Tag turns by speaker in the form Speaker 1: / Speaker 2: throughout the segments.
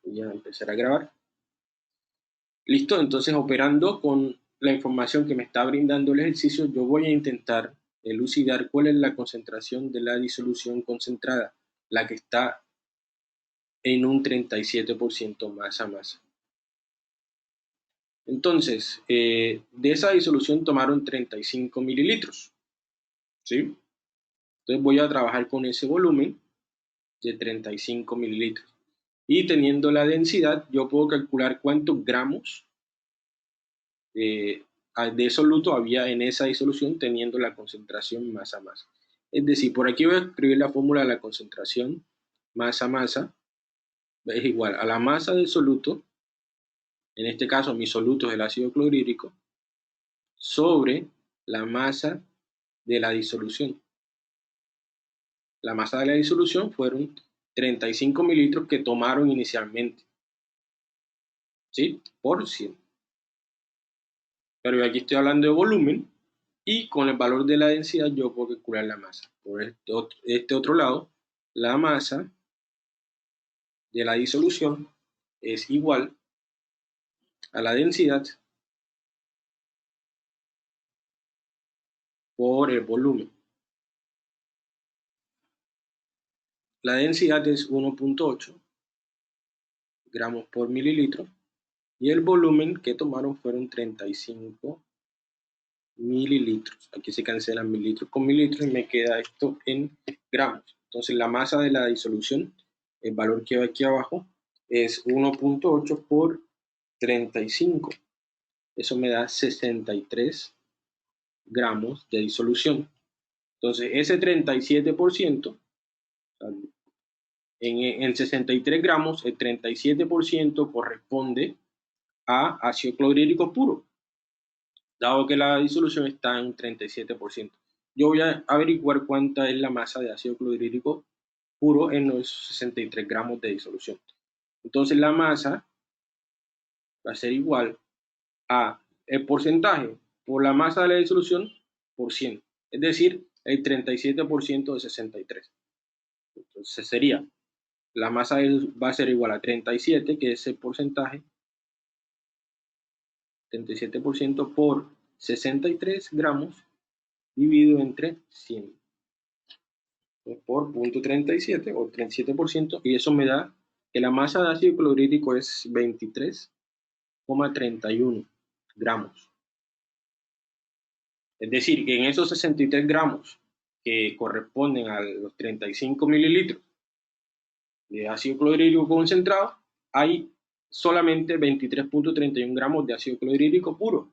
Speaker 1: Voy a empezar a grabar. Listo, entonces operando con la información que me está brindando el ejercicio, yo voy a intentar elucidar cuál es la concentración de la disolución concentrada, la que está en un 37% masa masa. Entonces, de esa disolución tomaron 35 mililitros, ¿sí? Entonces voy a trabajar con ese volumen de 35 mililitros. Y teniendo la densidad, yo puedo calcular cuántos gramos de soluto había en esa disolución teniendo la concentración masa masa. Es decir, por aquí voy a escribir la fórmula de la concentración masa masa, es igual a la masa del soluto, en este caso mi soluto es el ácido clorhídrico, sobre la masa de la disolución. La masa de la disolución fueron 35 mililitros que tomaron inicialmente, ¿sí? Por 100. Pero aquí estoy hablando de volumen y con el valor de la densidad yo puedo calcular la masa. Por este otro lado, la masa de la disolución es igual a la densidad por el volumen. La densidad es 1.8 gramos por mililitro y el volumen que tomaron fueron 35 mililitros. Aquí se cancelan mililitros con mililitros y me queda esto en gramos. Entonces la masa de la disolución, el valor que va aquí abajo, es 1.8 por 35. Eso me da 63 gramos de disolución. Entonces ese 37%, en 63 gramos, el 37% corresponde a ácido clorhídrico puro, dado que la disolución está en 37%. Yo voy a averiguar cuánta es la masa de ácido clorhídrico puro en los 63 gramos de disolución. Entonces la masa va a ser igual a el porcentaje por la masa de la disolución por 100, es decir, el 37% de 63. Entonces sería, la masa va a ser igual a 37, que es el porcentaje, 37% por 63 gramos dividido entre 100 por 0.37 o 37%, y eso me da que la masa de ácido clorhídrico es 23,31 gramos. Es decir, que en esos 63 gramos que corresponden a los 35 mililitros de ácido clorhídrico concentrado, hay solamente 23,31 gramos de ácido clorhídrico puro.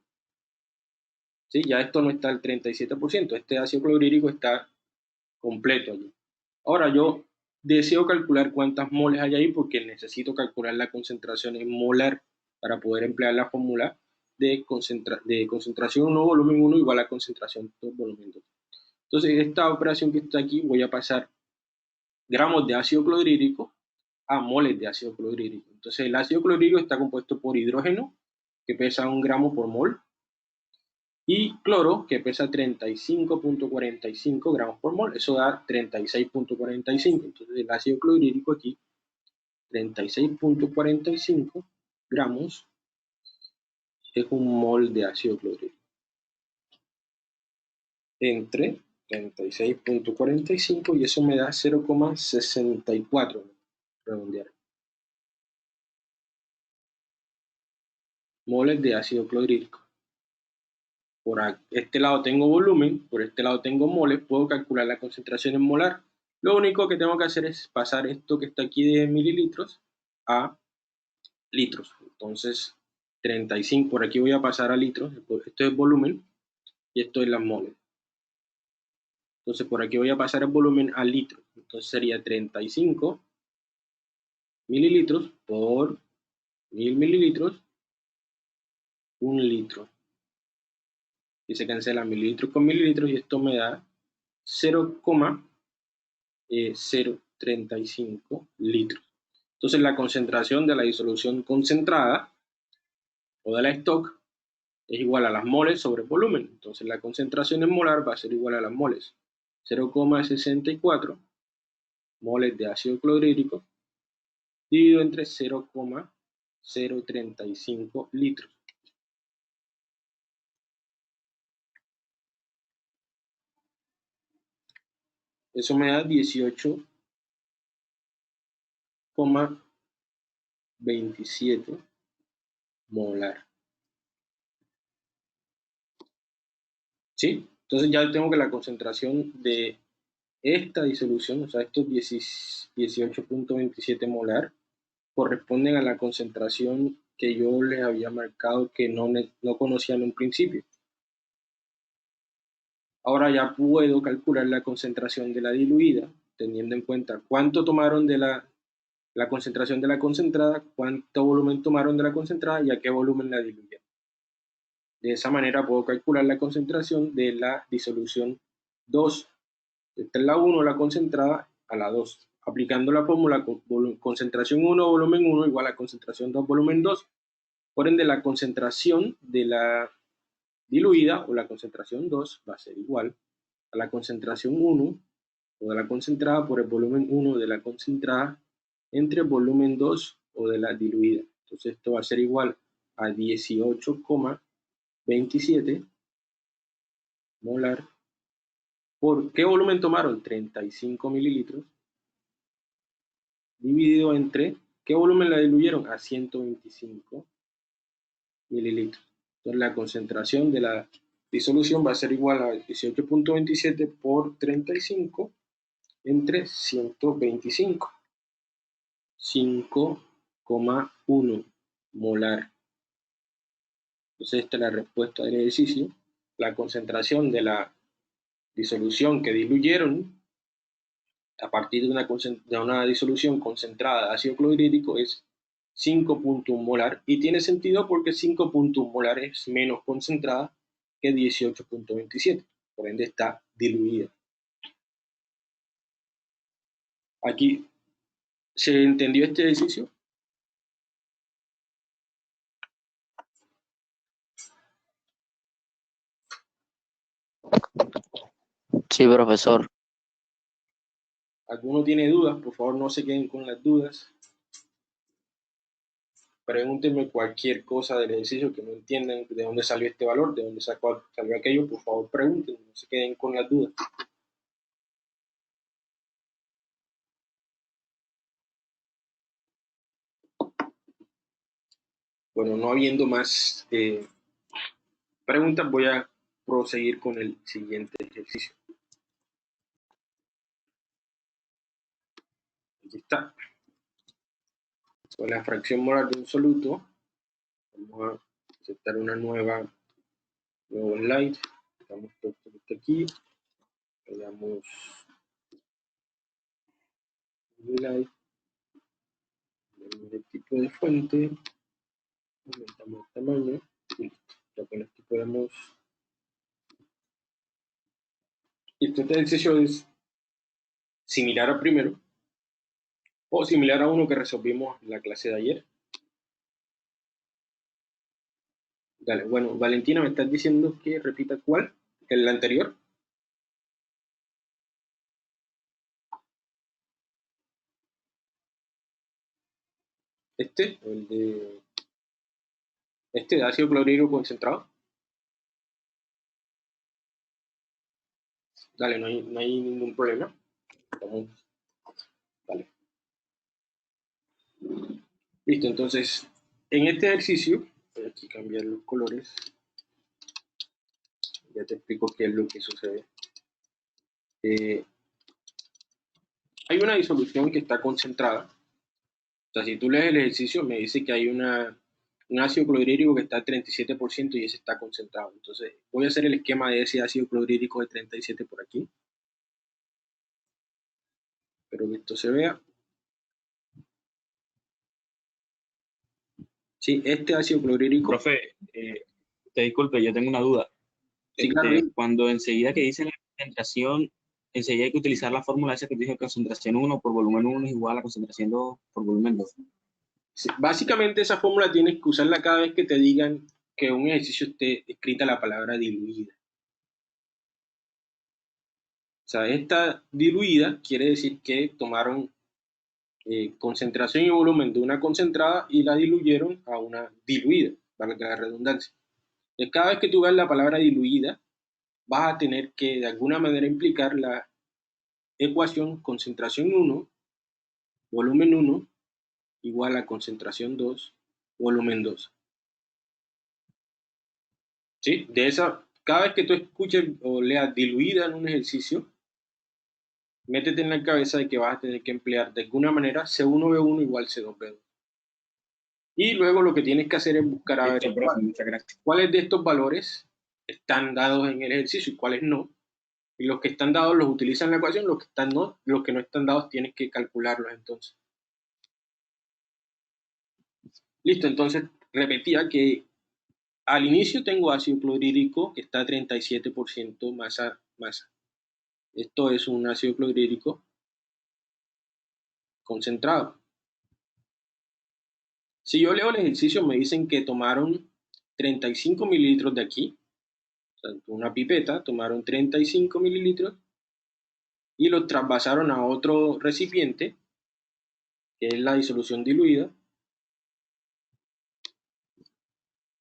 Speaker 1: ¿Sí? Ya esto no está al 37%, este ácido clorhídrico está completo allí. Ahora yo deseo calcular cuántas moles hay ahí porque necesito calcular la concentración en molar para poder emplear la fórmula de concentración 1 volumen 1 igual a concentración 2 volumen 2. Entonces, esta operación que está aquí, voy a pasar gramos de ácido clorhídrico a moles de ácido clorhídrico. Entonces, el ácido clorhídrico está compuesto por hidrógeno, que pesa 1 gramo por mol, y cloro, que pesa 35,45 gramos por mol. Eso da 36,45. Entonces, el ácido clorhídrico aquí, 36,45 gramos, es un mol de ácido clorhídrico. Entre 36,45 y eso me da 0,64, redondear, moles de ácido clorhídrico. Por este lado tengo volumen, por este lado tengo moles, puedo calcular la concentración en molar. Lo único que tengo que hacer es pasar esto que está aquí de mililitros a litros. Entonces, 35, por aquí voy a pasar a litros, esto es volumen y esto es las moles. Entonces, por aquí voy a pasar el volumen a litros. Entonces sería 35 mililitros por 1000 mililitros, 1 litro. Y se cancela mililitros con mililitros y esto me da 0,035 litros. Entonces la concentración de la disolución concentrada o de la stock es igual a las moles sobre el volumen. Entonces la concentración en molar va a ser igual a las moles. 0,64 moles de ácido clorhídrico dividido entre 0,035 litros. Eso me da 18,27 molar. ¿Sí? Entonces ya tengo que la concentración de esta disolución, o sea, estos 18,27 molar, corresponden a la concentración que yo les había marcado que no conocía en un principio. Ahora ya puedo calcular la concentración de la diluida, teniendo en cuenta cuánto tomaron de la concentración de la concentrada, cuánto volumen tomaron de la concentrada y a qué volumen la diluyeron. De esa manera puedo calcular la concentración de la disolución 2. Esta es la 1, la concentrada, a la 2. Aplicando la fórmula concentración 1, volumen 1 igual a concentración 2, volumen 2. Por ende, la concentración de la diluida o la concentración 2 va a ser igual a la concentración 1 o de la concentrada por el volumen 1 de la concentrada entre el volumen 2 o de la diluida. Entonces esto va a ser igual a 18,27 molar. ¿Por qué volumen tomaron? 35 mililitros. Dividido entre, ¿qué volumen la diluyeron? A 125 mililitros. Entonces la concentración de la disolución va a ser igual a 18,27 por 35 entre 125. 5,1 molar. Entonces esta es la respuesta del ejercicio. La concentración de la disolución que diluyeron a partir de una disolución concentrada de ácido clorhídrico es 5,1 molar, y tiene sentido porque 5,1 molar es menos concentrada que 18,27, por ende está diluida. Aquí, ¿se entendió este ejercicio?
Speaker 2: Sí, profesor.
Speaker 1: ¿Alguno tiene dudas? Por favor, no se queden con las dudas. Pregúntenme cualquier cosa del ejercicio que no entiendan, de dónde salió este valor, de dónde salió aquello, por favor pregúntenme, no se queden con las dudas. Bueno, no habiendo más preguntas, voy a proseguir con el siguiente ejercicio. Aquí está. Con la fracción molar de un soluto, vamos a aceptar una nuevo slide. Damos todo esto aquí. Le damos slide. El tipo de fuente. Aumentamos el tamaño. Y listo. Ya con esto podemos. Y este ejercicio es similar al primero, o similar a uno que resolvimos en la clase de ayer. Dale, bueno, Valentina, me estás diciendo que repita cuál, el anterior. El de ácido clorhídrico concentrado. Dale, no hay ningún problema. Vamos. Dale. Listo, entonces, en este ejercicio, voy aquí a cambiar los colores. Ya te explico qué es lo que sucede. Hay una disolución que está concentrada. O sea, si tú lees el ejercicio, me dice que hay un ácido clorhídrico que está al 37% y ese está concentrado. Entonces, voy a hacer el esquema de ese ácido clorhídrico de 37 por aquí. Espero que esto se vea. Sí, este ácido clorhídrico.
Speaker 3: Profe, te disculpe, yo tengo una duda.
Speaker 1: Sí, claro.
Speaker 3: Cuando enseguida que dice la concentración, enseguida hay que utilizar la fórmula esa que dice concentración 1 por volumen 1 es igual a concentración 2 por volumen 2.
Speaker 1: Sí, básicamente esa fórmula tienes que usarla cada vez que te digan que un ejercicio esté escrita la palabra diluida. O sea, esta diluida quiere decir que tomaron concentración y volumen de una concentrada y la diluyeron a una diluida, para que la redundancia. Entonces, cada vez que tú veas la palabra diluida, vas a tener que de alguna manera implicar la ecuación concentración 1, volumen 1, igual a concentración 2, volumen 2. ¿Sí? Cada vez que tú escuches o leas diluida en un ejercicio, métete en la cabeza de que vas a tener que emplear de alguna manera C1V1 igual C2V2. Y luego lo que tienes que hacer es buscar a ver
Speaker 3: Listo, profe, muchas gracias.
Speaker 1: cuáles de estos valores están dados en el ejercicio y cuáles no. Y los que están dados los utilizan en la ecuación, los que no están dados tienes que calcularlos entonces. Listo, entonces repetía que al inicio tengo ácido clorhídrico que está a 37% masa. Esto es un ácido clorhídrico concentrado. Si yo leo el ejercicio, me dicen que tomaron 35 mililitros de aquí, o sea, una pipeta, tomaron 35 mililitros y los trasvasaron a otro recipiente, que es la disolución diluida.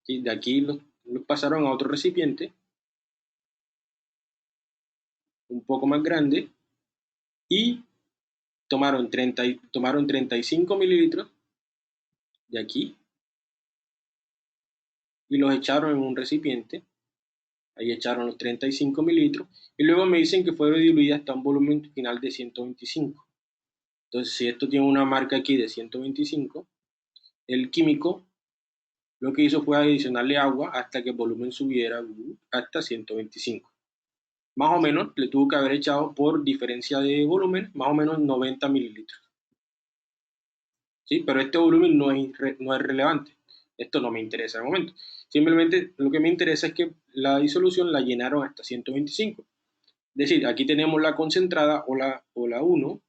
Speaker 1: Y de aquí los pasaron a otro recipiente, un poco más grande, y tomaron 35 mililitros de aquí y los echaron en un recipiente. Ahí echaron los 35 mililitros y luego me dicen que fue diluida hasta un volumen final de 125. Entonces, si esto tiene una marca aquí de 125, el químico lo que hizo fue adicionarle agua hasta que el volumen subiera hasta 125. Más o menos le tuvo que haber echado por diferencia de volumen, más o menos 90 mililitros. ¿Sí? Pero este volumen no es relevante. Esto no me interesa de momento. Simplemente lo que me interesa es que la disolución la llenaron hasta 125. Es decir, aquí tenemos la concentrada o la 1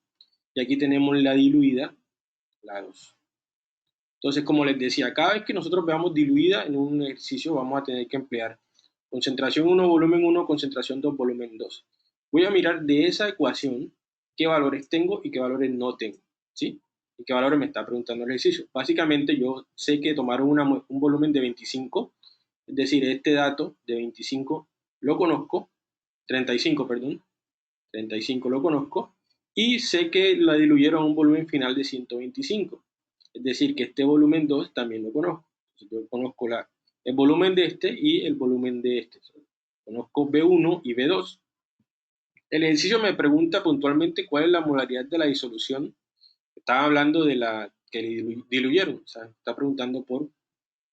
Speaker 1: y aquí tenemos la diluida, la 2. Entonces, como les decía, cada vez que nosotros veamos diluida en un ejercicio vamos a tener que emplear concentración 1, volumen 1, concentración 2, volumen 2. Voy a mirar de esa ecuación qué valores tengo y qué valores no tengo, ¿sí? Y qué valores me está preguntando el ejercicio. Básicamente yo sé que tomaron un volumen de 25, es decir, este dato de 25 lo conozco, 35, perdón, 35 lo conozco, y sé que la diluyeron a un volumen final de 125. Es decir, que este volumen 2 también lo conozco. Entonces, yo conozco el volumen de este y el volumen de este. Conozco B1 y B2. El ejercicio me pregunta puntualmente cuál es la molaridad de la disolución. Estaba hablando de la que diluyeron. O sea, está preguntando por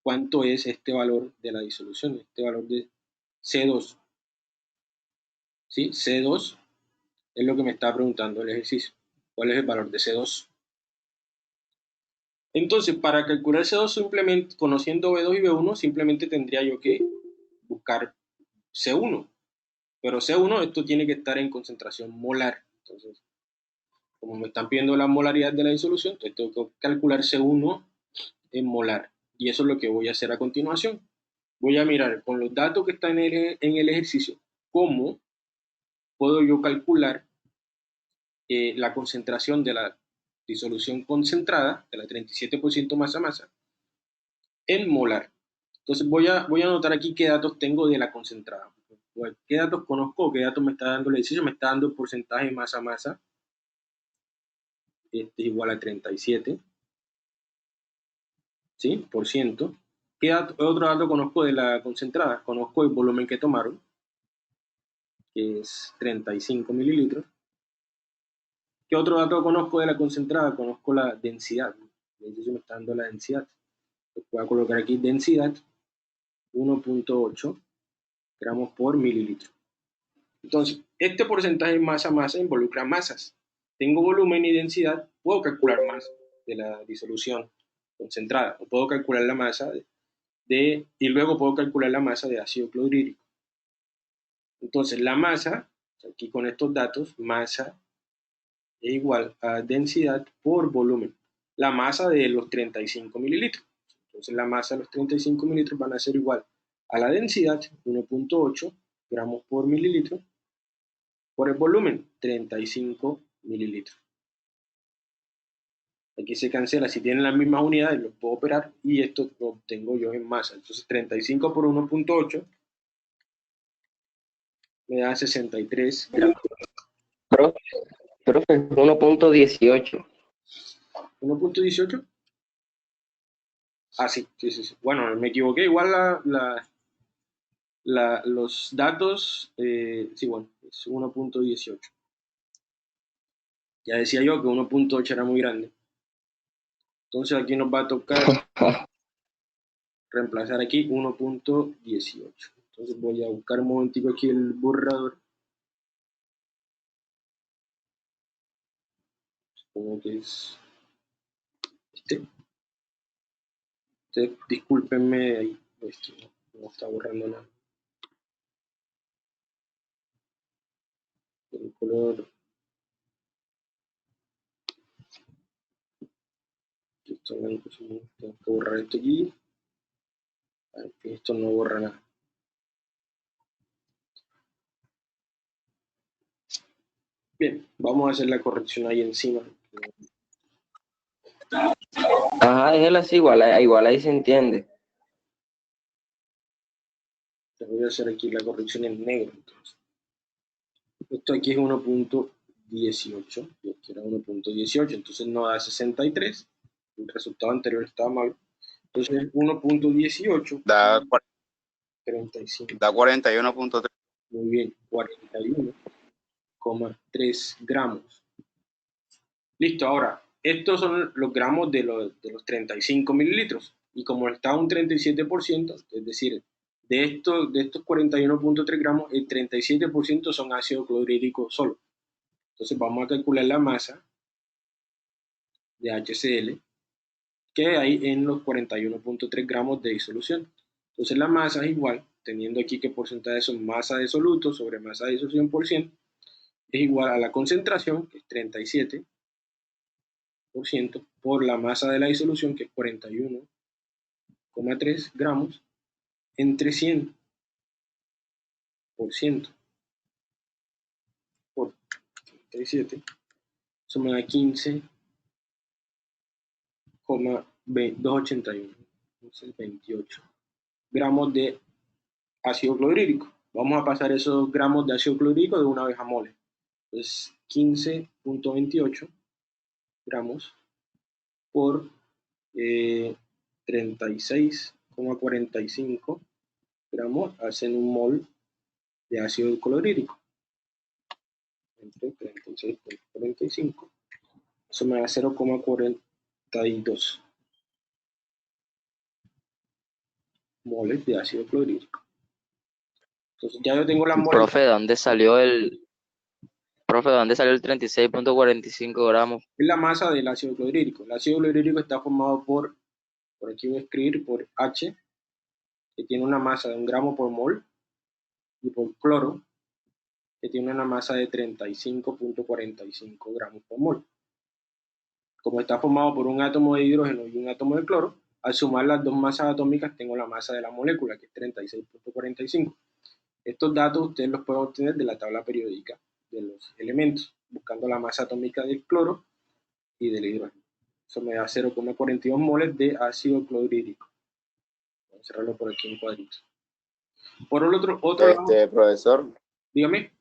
Speaker 1: cuánto es este valor de la disolución, este valor de C2. ¿Sí? C2 es lo que me está preguntando el ejercicio. ¿Cuál es el valor de C2? Entonces, para calcular C2, simplemente conociendo B2 y B1, simplemente tendría yo que buscar C1. Pero C1, esto tiene que estar en concentración molar. Entonces, como me están pidiendo la molaridad de la disolución, entonces tengo que calcular C1 en molar. Y eso es lo que voy a hacer a continuación. Voy a mirar con los datos que están en el ejercicio, cómo puedo yo calcular la concentración de la disolución concentrada, de la 37% masa, en molar. Entonces voy a anotar aquí qué datos tengo de la concentrada. ¿Qué datos conozco? ¿Qué datos me está dando el ejercicio? Me está dando el porcentaje masa. Este es igual a 37. ¿Sí? Por ciento. ¿Qué otro dato conozco de la concentrada? Conozco el volumen que tomaron, que es 35 mililitros. ¿Qué otro dato conozco de la concentrada? Conozco la densidad. El ejercicio me está dando la densidad. Voy a colocar aquí densidad 1.8 gramos por mililitro. Entonces, este porcentaje masa involucra masas. Tengo volumen y densidad, puedo calcular masa de la disolución concentrada, o puedo calcular la masa y luego puedo calcular la masa de ácido clorhídrico. Entonces, la masa, aquí con estos datos, masa es igual a densidad por volumen. La masa de los 35 mililitros. Entonces, la masa de los 35 mililitros van a ser igual a la densidad, 1.8 gramos por mililitro, por el volumen, 35 mililitros. Aquí se cancela, si tienen las mismas unidades, los puedo operar y esto lo obtengo yo en masa. Entonces 35 por 1.8 me da 63 gramos.
Speaker 2: Profe, 1.18.
Speaker 1: 1.18. Ah, sí. Bueno, me equivoqué. Igual los datos, sí, bueno, es 1.18. Ya decía yo que 1.8 era muy grande. Entonces aquí nos va a tocar reemplazar aquí 1.18. Entonces voy a buscar un momentico aquí el borrador. Supongo que es este. Entonces, discúlpenme ahí. Esto no está borrando nada. El color. Esto blanco, tengo que borrar esto aquí. Esto no borra nada. Bien, vamos a hacer la corrección ahí encima.
Speaker 2: Ajá, déjela así, igual ahí se entiende.
Speaker 1: Les voy a hacer aquí la corrección en negro. Entonces. Esto aquí es 1.18. Y aquí era 1.18. Entonces no da 63. El resultado anterior estaba mal. Entonces 1.18.
Speaker 4: Da,
Speaker 1: 35.
Speaker 4: da 41.3.
Speaker 1: Muy bien, 41,3 gramos. Listo, ahora, estos son los gramos de los 35 mililitros. Y como está un 37%, es decir, de estos 41,3 gramos, el 37% son ácido clorhídrico solo. Entonces vamos a calcular la masa de HCl que hay en los 41,3 gramos de disolución. Entonces la masa es igual, teniendo aquí que porcentaje son masa de soluto sobre masa de disolución por 100, es igual a la concentración, que es 37%, por la masa de la disolución, que es 41,3 gramos, entre 100% por 37, eso me da 15,281, entonces 28 gramos de ácido clorhídrico. Vamos a pasar esos gramos de ácido clorhídrico de una vez a moles. Entonces 15,28 gramos por 36,45 gramos hacen un mol de ácido clorhídrico. Entre 36,45. Eso me da 0,42 moles de ácido clorhídrico. Entonces ya yo tengo la moles.
Speaker 2: Profe, ¿de dónde salió el 36.45 gramos?
Speaker 1: Es la masa del ácido clorhídrico. El ácido clorhídrico está formado por aquí voy a escribir, por H, que tiene una masa de 1 gramo por mol, y por cloro, que tiene una masa de 35,45 gramos por mol. Como está formado por un átomo de hidrógeno y un átomo de cloro, al sumar las dos masas atómicas tengo la masa de la molécula, que es 36,45. Estos datos ustedes los pueden obtener de la tabla periódica de los elementos, buscando la masa atómica del cloro y del hidrógeno. Eso me da 0,42 moles de ácido clorhídrico. Vamos a cerrarlo por aquí en cuadritos. Por el otro lado,
Speaker 4: Profesor,
Speaker 1: dígame.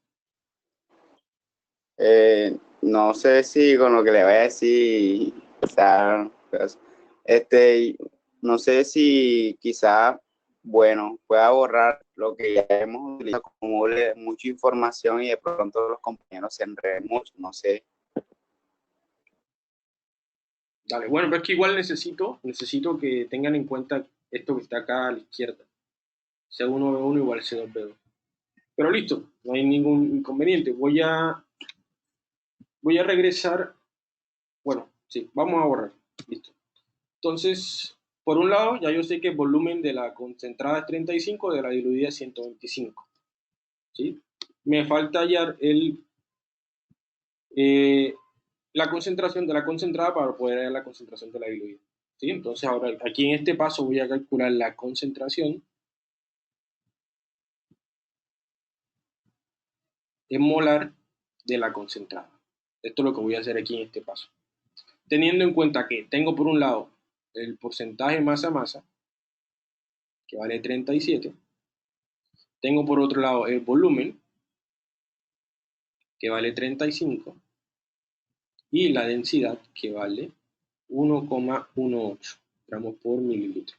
Speaker 4: no sé si con lo que le voy a decir, o sea, pues, no sé si quizá, bueno, pueda borrar lo que ya hemos utilizado como mucha información y de pronto los compañeros se enreden mucho, no sé.
Speaker 1: Dale, bueno, pero es que igual necesito que tengan en cuenta esto que está acá a la izquierda. C1V1 igual C2V2. Pero listo, no hay ningún inconveniente. Voy a regresar. Bueno, sí, vamos a borrar. Listo. Entonces, por un lado, ya yo sé que el volumen de la concentrada es 35, de la diluida es 125. ¿Sí? Me falta hallar la concentración de la concentrada para poder hallar la concentración de la diluida. ¿Sí? Entonces, ahora aquí en este paso voy a calcular la concentración en molar de la concentrada. Esto es lo que voy a hacer aquí en este paso. teniendo en cuenta que tengo por un lado el porcentaje masa-masa, que vale 37, tengo por otro lado el volumen, que vale 35, y la densidad, que vale 1,18 gramos por mililitro.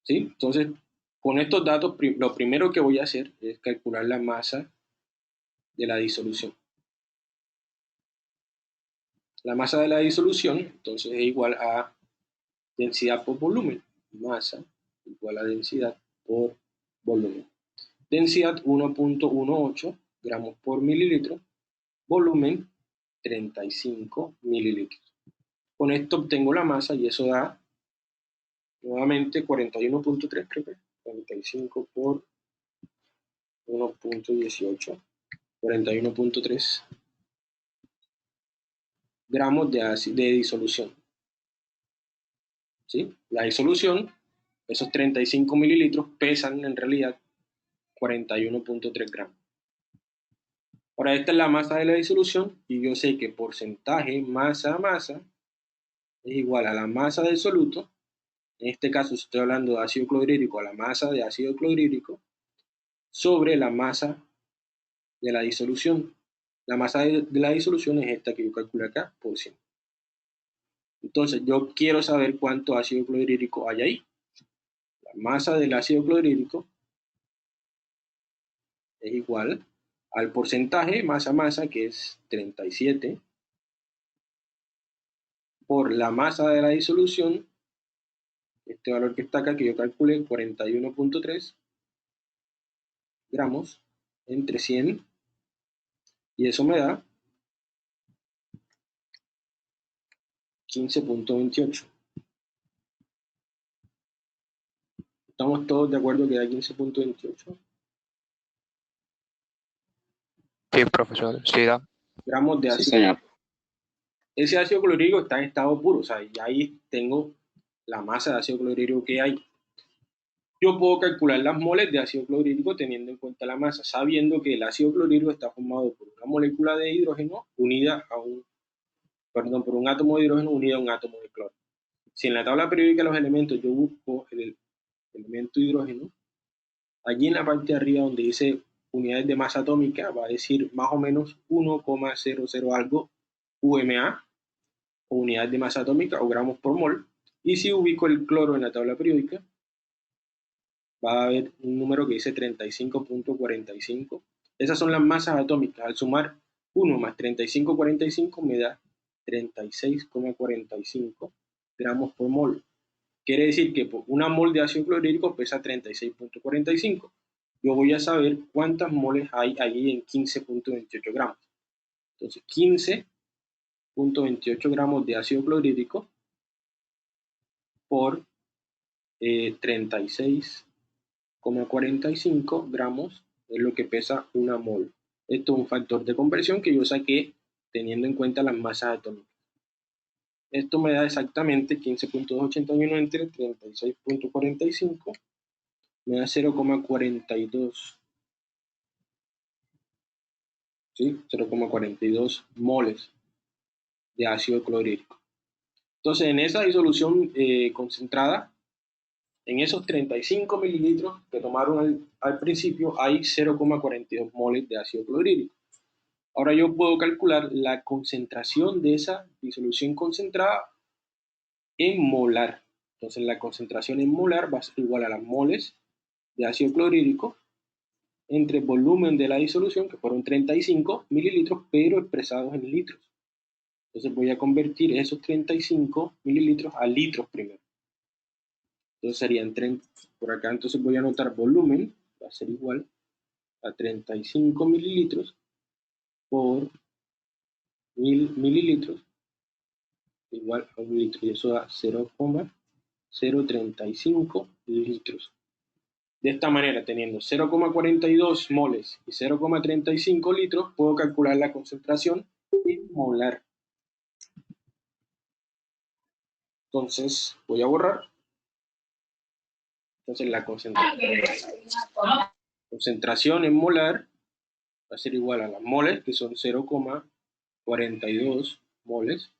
Speaker 1: ¿Sí? Entonces, con estos datos, lo primero que voy a hacer es calcular la masa de la disolución. La masa de la disolución, entonces, es igual a densidad por volumen. Masa igual a densidad por volumen. Densidad 1,18 gramos por mililitro. Volumen 35 mililitros. Con esto obtengo la masa y eso da nuevamente 41,3, creo que 45 por 1,18, 41,3 gramos de disolución. ¿Sí? La disolución, esos 35 mililitros pesan en realidad 41,3 gramos. Ahora, esta es la masa de la disolución y yo sé que porcentaje masa a masa es igual a la masa del soluto. En este caso estoy hablando de ácido clorhídrico, a la masa de ácido clorhídrico sobre la masa de la disolución. La masa de la disolución es esta que yo calculo acá, por 100. Entonces, yo quiero saber cuánto ácido clorhídrico hay ahí. La masa del ácido clorhídrico es igual al porcentaje masa-masa, que es 37, por la masa de la disolución, este valor que está acá, que yo calculé, 41,3 gramos entre 100, y eso me da 15,28. ¿Estamos todos de acuerdo que da 15,28?
Speaker 5: Sí, profesor, sí da.
Speaker 1: Gramos de
Speaker 4: Sí,
Speaker 1: ácido.
Speaker 4: señor.
Speaker 1: Ese ácido clorhídrico está en estado puro, o sea, y ahí tengo la masa de ácido clorhídrico que hay. Yo puedo calcular las moles de ácido clorhídrico teniendo en cuenta la masa, sabiendo que el ácido clorhídrico está formado por una molécula de hidrógeno unida a por un átomo de hidrógeno unido a un átomo de cloro. Si en la tabla periódica de los elementos yo busco el elemento hidrógeno, allí en la parte de arriba donde dice unidades de masa atómica, va a decir más o menos 1,00 algo UMA, o unidades de masa atómica, o gramos por mol. Y si ubico el cloro en la tabla periódica, va a haber un número que dice 35,45. Esas son las masas atómicas. Al sumar 1 más 35,45 me da 36,45 gramos por mol. Quiere decir que una mol de ácido clorhídrico pesa 36,45. Yo voy a saber cuántas moles hay allí en 15,28 gramos. Entonces, 15,28 gramos de ácido clorhídrico por 36,45 gramos es lo que pesa una mol. Esto es un factor de conversión que yo saqué teniendo en cuenta las masas atómicas. Esto me da exactamente 15,281 entre 36,45, me da 0,42. ¿Sí? 0,42 moles de ácido clorhídrico. Entonces, en esa disolución concentrada, en esos 35 mililitros que tomaron al principio, hay 0,42 moles de ácido clorhídrico. Ahora yo puedo calcular la concentración de esa disolución concentrada en molar. Entonces, la concentración en molar va a ser igual a las moles de ácido clorhídrico entre el volumen de la disolución, que fueron 35 mililitros, pero expresados en litros. Entonces voy a convertir esos 35 mililitros a litros primero. Entonces serían 30, por acá entonces voy a anotar volumen, va a ser igual a 35 mililitros por 1000 mililitros, igual a 1 litro, y eso da 0,035 litros. De esta manera, teniendo 0,42 moles y 0,35 litros, puedo calcular la concentración en molar. Entonces voy a borrar. Entonces la concentración en molar va a ser igual a las moles, que son 0,42 moles,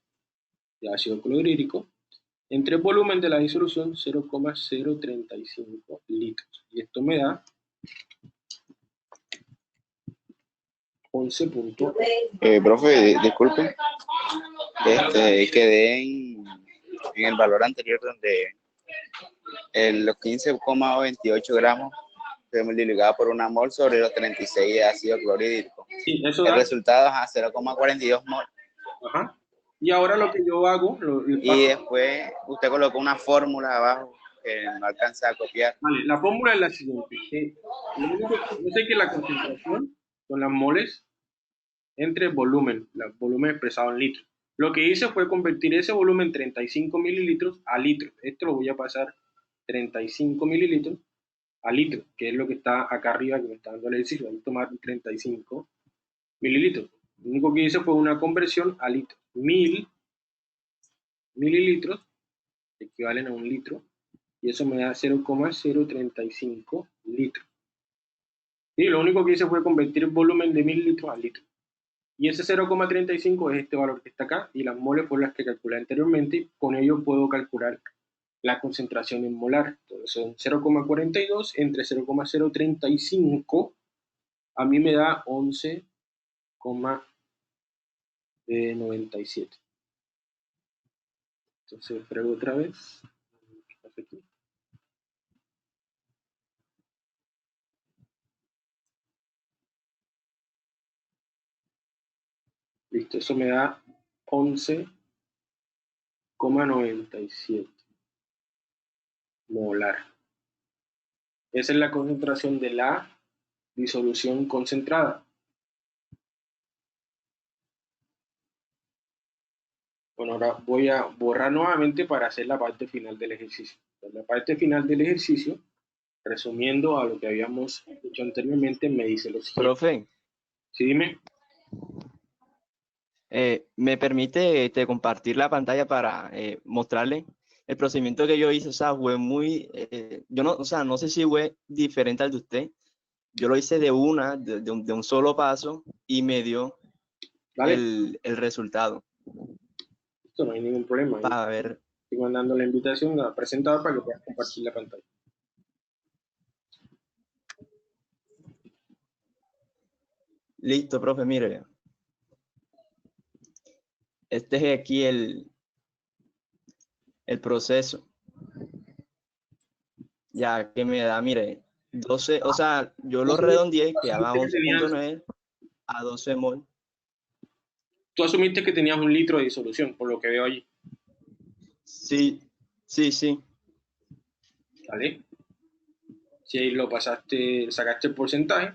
Speaker 1: de ácido clorhídrico entre el volumen de la disolución 0,035 litros. Y esto me da 11 puntos.
Speaker 4: Profe, disculpe, quedé en el valor anterior donde los 15,28 gramos se multiplicaba por una mol sobre los 36 de ácido clorhídrico.
Speaker 1: Sí, eso
Speaker 4: El
Speaker 1: da.
Speaker 4: resultado es a 0,42 mol.
Speaker 1: Ajá. Y ahora lo que yo hago,
Speaker 4: Y después usted colocó una fórmula abajo que no alcanza a copiar.
Speaker 1: vale, la fórmula es la siguiente. Yo sé que la concentración son las moles entre volumen, el volumen expresado en litros. Lo que hice fue convertir ese volumen 35 mililitros a litros. Esto lo voy a pasar 35 mililitros a litros, que es lo que está acá arriba que me está dando el ejercicio. Voy a tomar 35 mililitros. Lo único que hice fue una conversión a litros. 1000 mililitros equivalen a un litro y eso me da 0,035 litros. Y lo único que hice fue convertir el volumen de 1000 litros a litros. Y ese 0,35 es este valor que está acá y las moles fueron las que calculé anteriormente. Con ello puedo calcular la concentración en molar. Entonces son 0,42 entre 0,035 a mí me da 11,97. Entonces pruebo otra vez. ¿Qué pasa aquí? Listo, eso me da 11,97 molar. Esa es la concentración de la disolución concentrada. Bueno, ahora voy a borrar nuevamente para hacer la parte final del ejercicio. En la parte final del ejercicio, resumiendo a lo que habíamos hecho anteriormente, me dice lo siguiente.
Speaker 6: Profe,
Speaker 1: Sí, dime.
Speaker 6: ¿me permite compartir la pantalla para mostrarle el procedimiento que yo hice? O sea, fue muy, yo no, o sea, no sé si fue diferente al de usted. Yo lo hice de un solo paso y me dio
Speaker 1: Vale,
Speaker 6: el resultado.
Speaker 1: esto no hay ningún problema.
Speaker 6: Para ver,
Speaker 1: Estoy mandando la invitación al presentador para que puedas compartir la pantalla.
Speaker 6: listo, profe, mire. Este es aquí el proceso. Ya que me da, mire, 12, o sea, yo lo redondeé, quedaba 11,9 a 12 mol.
Speaker 1: Tú asumiste que tenías un litro de disolución, por lo que veo allí.
Speaker 6: Sí, sí, sí.
Speaker 1: ¿Vale? Si lo pasaste, sacaste el porcentaje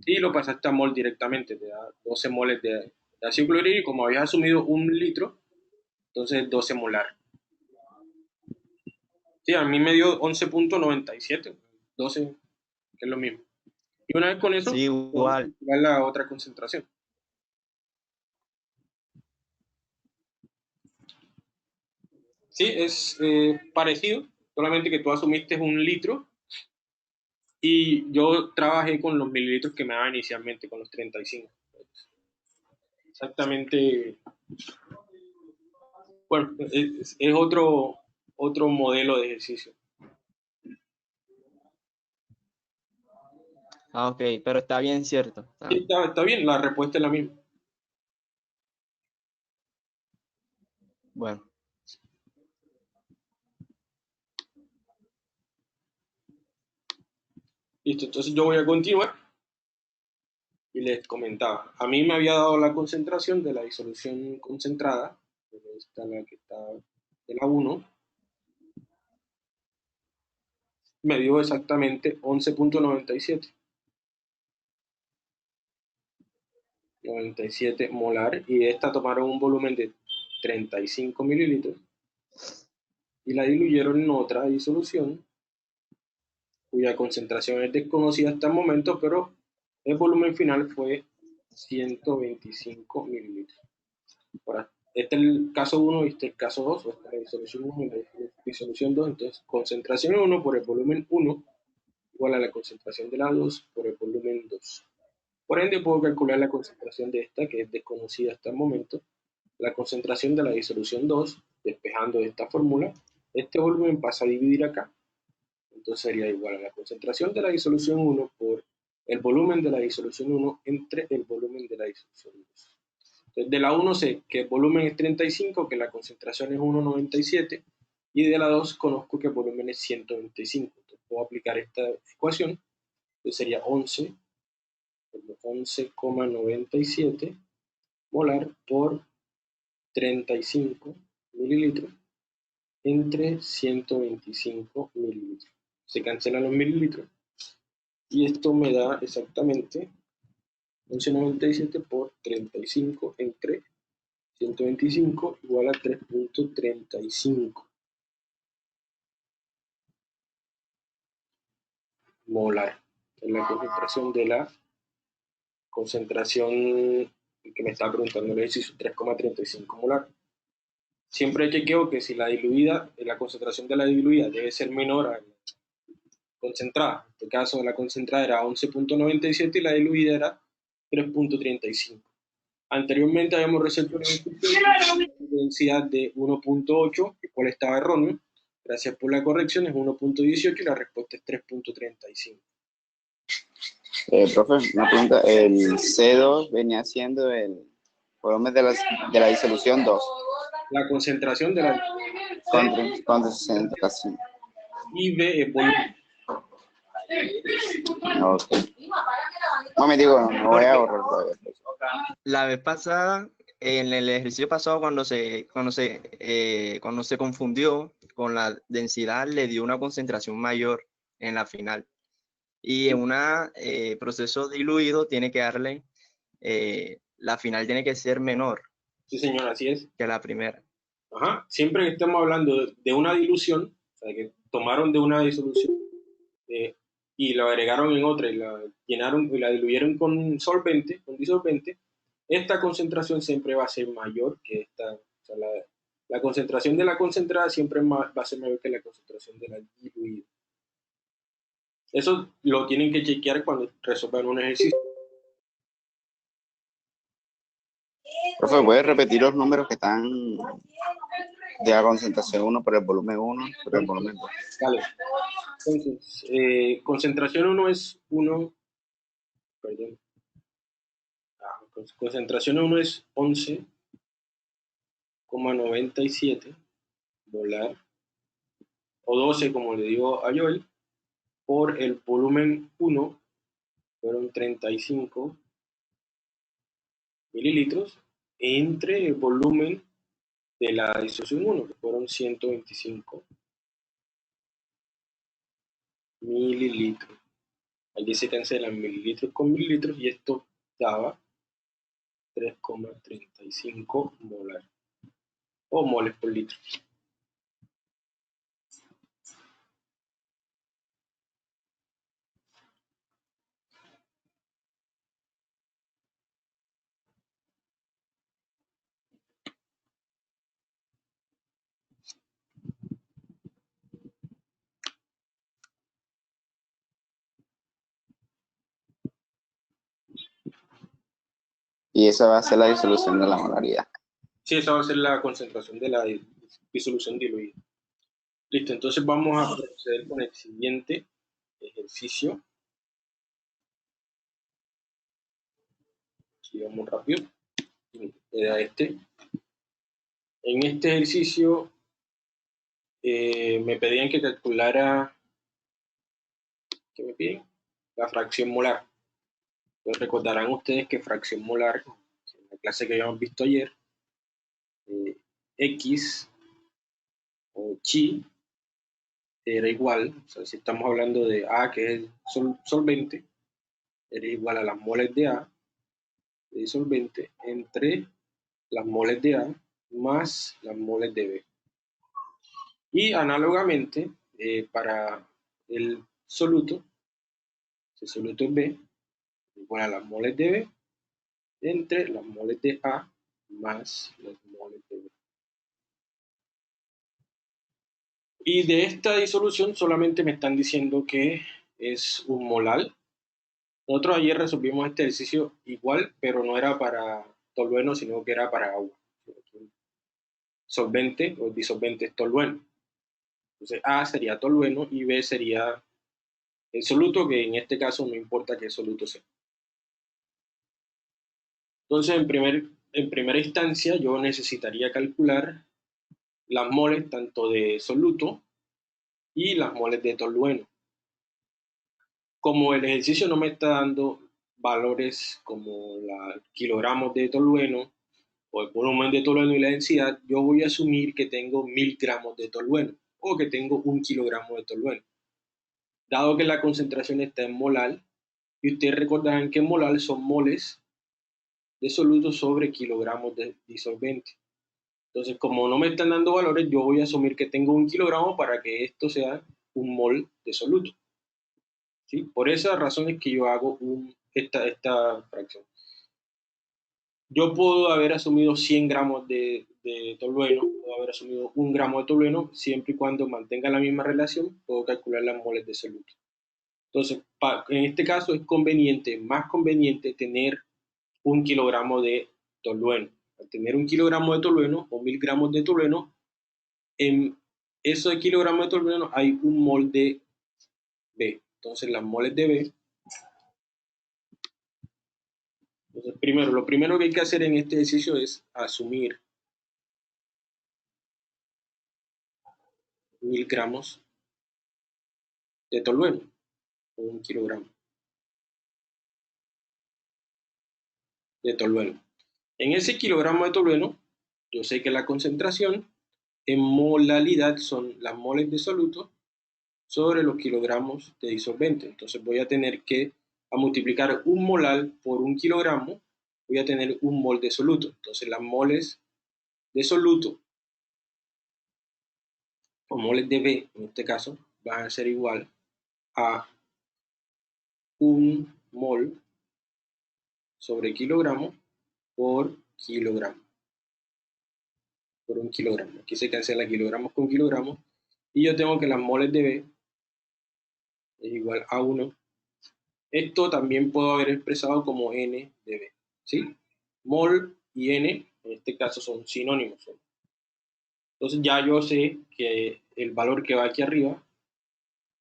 Speaker 1: y lo pasaste a mol directamente, te da 12 moles de ácido clorhídrico. Como habías asumido un litro, entonces 12 molar. Sí, a mí me dio 11,97, 12, que es lo mismo. Y una vez con eso,
Speaker 6: Sí, igual.
Speaker 1: va la otra concentración. Sí, es parecido, solamente que tú asumiste un litro y yo trabajé con los mililitros que me daban inicialmente, con los 35. Exactamente, bueno, es otro modelo de ejercicio.
Speaker 6: Ah, ok, pero está bien, cierto.
Speaker 1: Sí, está bien, la respuesta es la misma.
Speaker 6: Bueno,
Speaker 1: Listo, entonces yo voy a continuar y les comentaba. A mí me había dado la concentración de la disolución concentrada, esta la que está de la 1, me dio exactamente 11,97. 97 molar y de esta tomaron un volumen de 35 mililitros y la diluyeron en otra disolución cuya concentración es desconocida hasta el momento, pero el volumen final fue 125 mililitros. Ahora, este es el caso 1 y este es el caso 2, o esta es la disolución 1 y la disolución 2, entonces concentración 1 por el volumen 1 igual a la concentración de la 2 por el volumen 2. Por ende, puedo calcular la concentración de esta, que es desconocida hasta el momento, la concentración de la disolución 2, despejando esta fórmula, este volumen pasa a dividir acá. Entonces sería igual a la concentración de la disolución 1 por el volumen de la disolución 1 entre el volumen de la disolución 2. Entonces, de la 1 sé que el volumen es 35, que la concentración es 1,97, y de la 2 conozco que el volumen es 125. Entonces puedo aplicar esta ecuación, que sería 11,97 molar por 35 mililitros entre 125 mililitros. Se cancelan los mililitros y esto me da exactamente 11,97 por 35 entre 125 igual a 3,35 molar. Es la concentración de la concentración que me estaba preguntando el ejercicio, 3,35 molar. Siempre chequeo que si la diluida, la concentración de la diluida debe ser menor a la concentrada. En este caso, la concentrada era 11,97 y la diluida era 3,35. Anteriormente habíamos resuelto una densidad de 1,8, el cual estaba erróneo. Gracias por la corrección, es 1,18 y la respuesta es 3,35.
Speaker 4: Profe, una pregunta. El C2 venía siendo el volumen de la disolución 2.
Speaker 1: La concentración de la
Speaker 4: Concentración.
Speaker 1: y B es volumen.
Speaker 4: Ok. No me digo, no voy a ahorrar todavía.
Speaker 6: La vez pasada, en el ejercicio pasado, cuando se confundió con la densidad, le dio una concentración mayor en la final. Y en un proceso diluido tiene que darle, la final tiene que ser menor
Speaker 1: Sí, señor, así es.
Speaker 6: que la primera.
Speaker 1: Ajá. Siempre que estemos hablando de una dilución, o sea, que tomaron de una disolución y la agregaron en otra y la llenaron y la diluyeron con disolvente, esta concentración siempre va a ser mayor que esta. O sea, la concentración de la concentrada siempre va a ser mayor que la concentración de la diluida. Eso lo tienen que chequear cuando resuelvan un ejercicio.
Speaker 4: Profe, ¿puedes repetir los números que están de la concentración 1 por el volumen 1 por el volumen 2?
Speaker 1: Vale. Entonces, concentración 1 es 1, perdón. Concentración 1 es 11,97 molar, o 12, como le digo a Joel, por el volumen 1, fueron 35 mililitros, entre el volumen de la disolución 1, que fueron 125 mililitros. Aquí se cancelan mililitros con mililitros y esto daba 3,35 molar o moles por litro.
Speaker 4: Y esa va a ser la disolución de la molaridad.
Speaker 1: Sí, esa va a ser la concentración de la disolución diluida. Listo, entonces vamos a proceder con el siguiente ejercicio. Aquí vamos rápido. Era este. En este ejercicio me pedían que calculara, ¿qué me piden? La fracción molar. Entonces recordarán ustedes que fracción molar, en la clase que habíamos visto ayer, X o chi era igual, o sea, si estamos hablando de A, que es el solvente, era igual a las moles de A, de disolvente, entre las moles de A más las moles de B. Y análogamente, para el soluto es B, igual a las moles de B, entre las moles de A más las moles de B. Y de esta disolución solamente me están diciendo que es un molar. Nosotros ayer resolvimos este ejercicio igual, pero no era para tolueno, sino que era para agua. solvente o el disolvente es tolueno. Entonces A sería tolueno y B sería el soluto, que en este caso no importa qué soluto sea. Entonces, en primera instancia, yo necesitaría calcular las moles tanto de soluto y las moles de tolueno. Como el ejercicio no me está dando valores como los kilogramos de tolueno o el volumen de tolueno y la densidad, yo voy a asumir que tengo 1000 gramos de tolueno o que tengo 1 kilogramo de tolueno. Dado que la concentración está en molar, y ustedes recordarán que en molar son moles de soluto sobre kilogramos de disolvente. Entonces, como no me están dando valores, yo voy a asumir que tengo 1 kilogramo para que esto sea un mol de soluto. ¿Sí? Por esa razón es que yo hago esta fracción. Yo puedo haber asumido 100 gramos de tolueno, puedo haber asumido 1 gramo de tolueno, siempre y cuando mantenga la misma relación, puedo calcular las moles de soluto. Entonces, en este caso es más conveniente tener 1 kilogramo de tolueno. Al tener 1 kilogramo de tolueno o 1000 gramos de tolueno, en esos kilogramos de tolueno hay 1 mol de B. Entonces, las moles de B. Entonces, lo primero que hay que hacer en este ejercicio es asumir 1000 gramos de tolueno o 1 kilogramo de tolueno. En ese kilogramo de tolueno, yo sé que la concentración en molalidad son las moles de soluto sobre los kilogramos de disolvente. Entonces voy a tener que, a multiplicar 1 molar por 1 kilogramo, voy a tener 1 mol de soluto. Entonces las moles de soluto, o moles de B en este caso, van a ser igual a 1 mol sobre kilogramo por kilogramo. Por 1 kilogramo. Aquí se cancela kilogramos con kilogramos. Y yo tengo que las moles de B es igual a 1. Esto también puedo haber expresado como N de B. ¿Sí? Mol y N, en este caso, son sinónimos. Entonces ya yo sé que el valor que va aquí arriba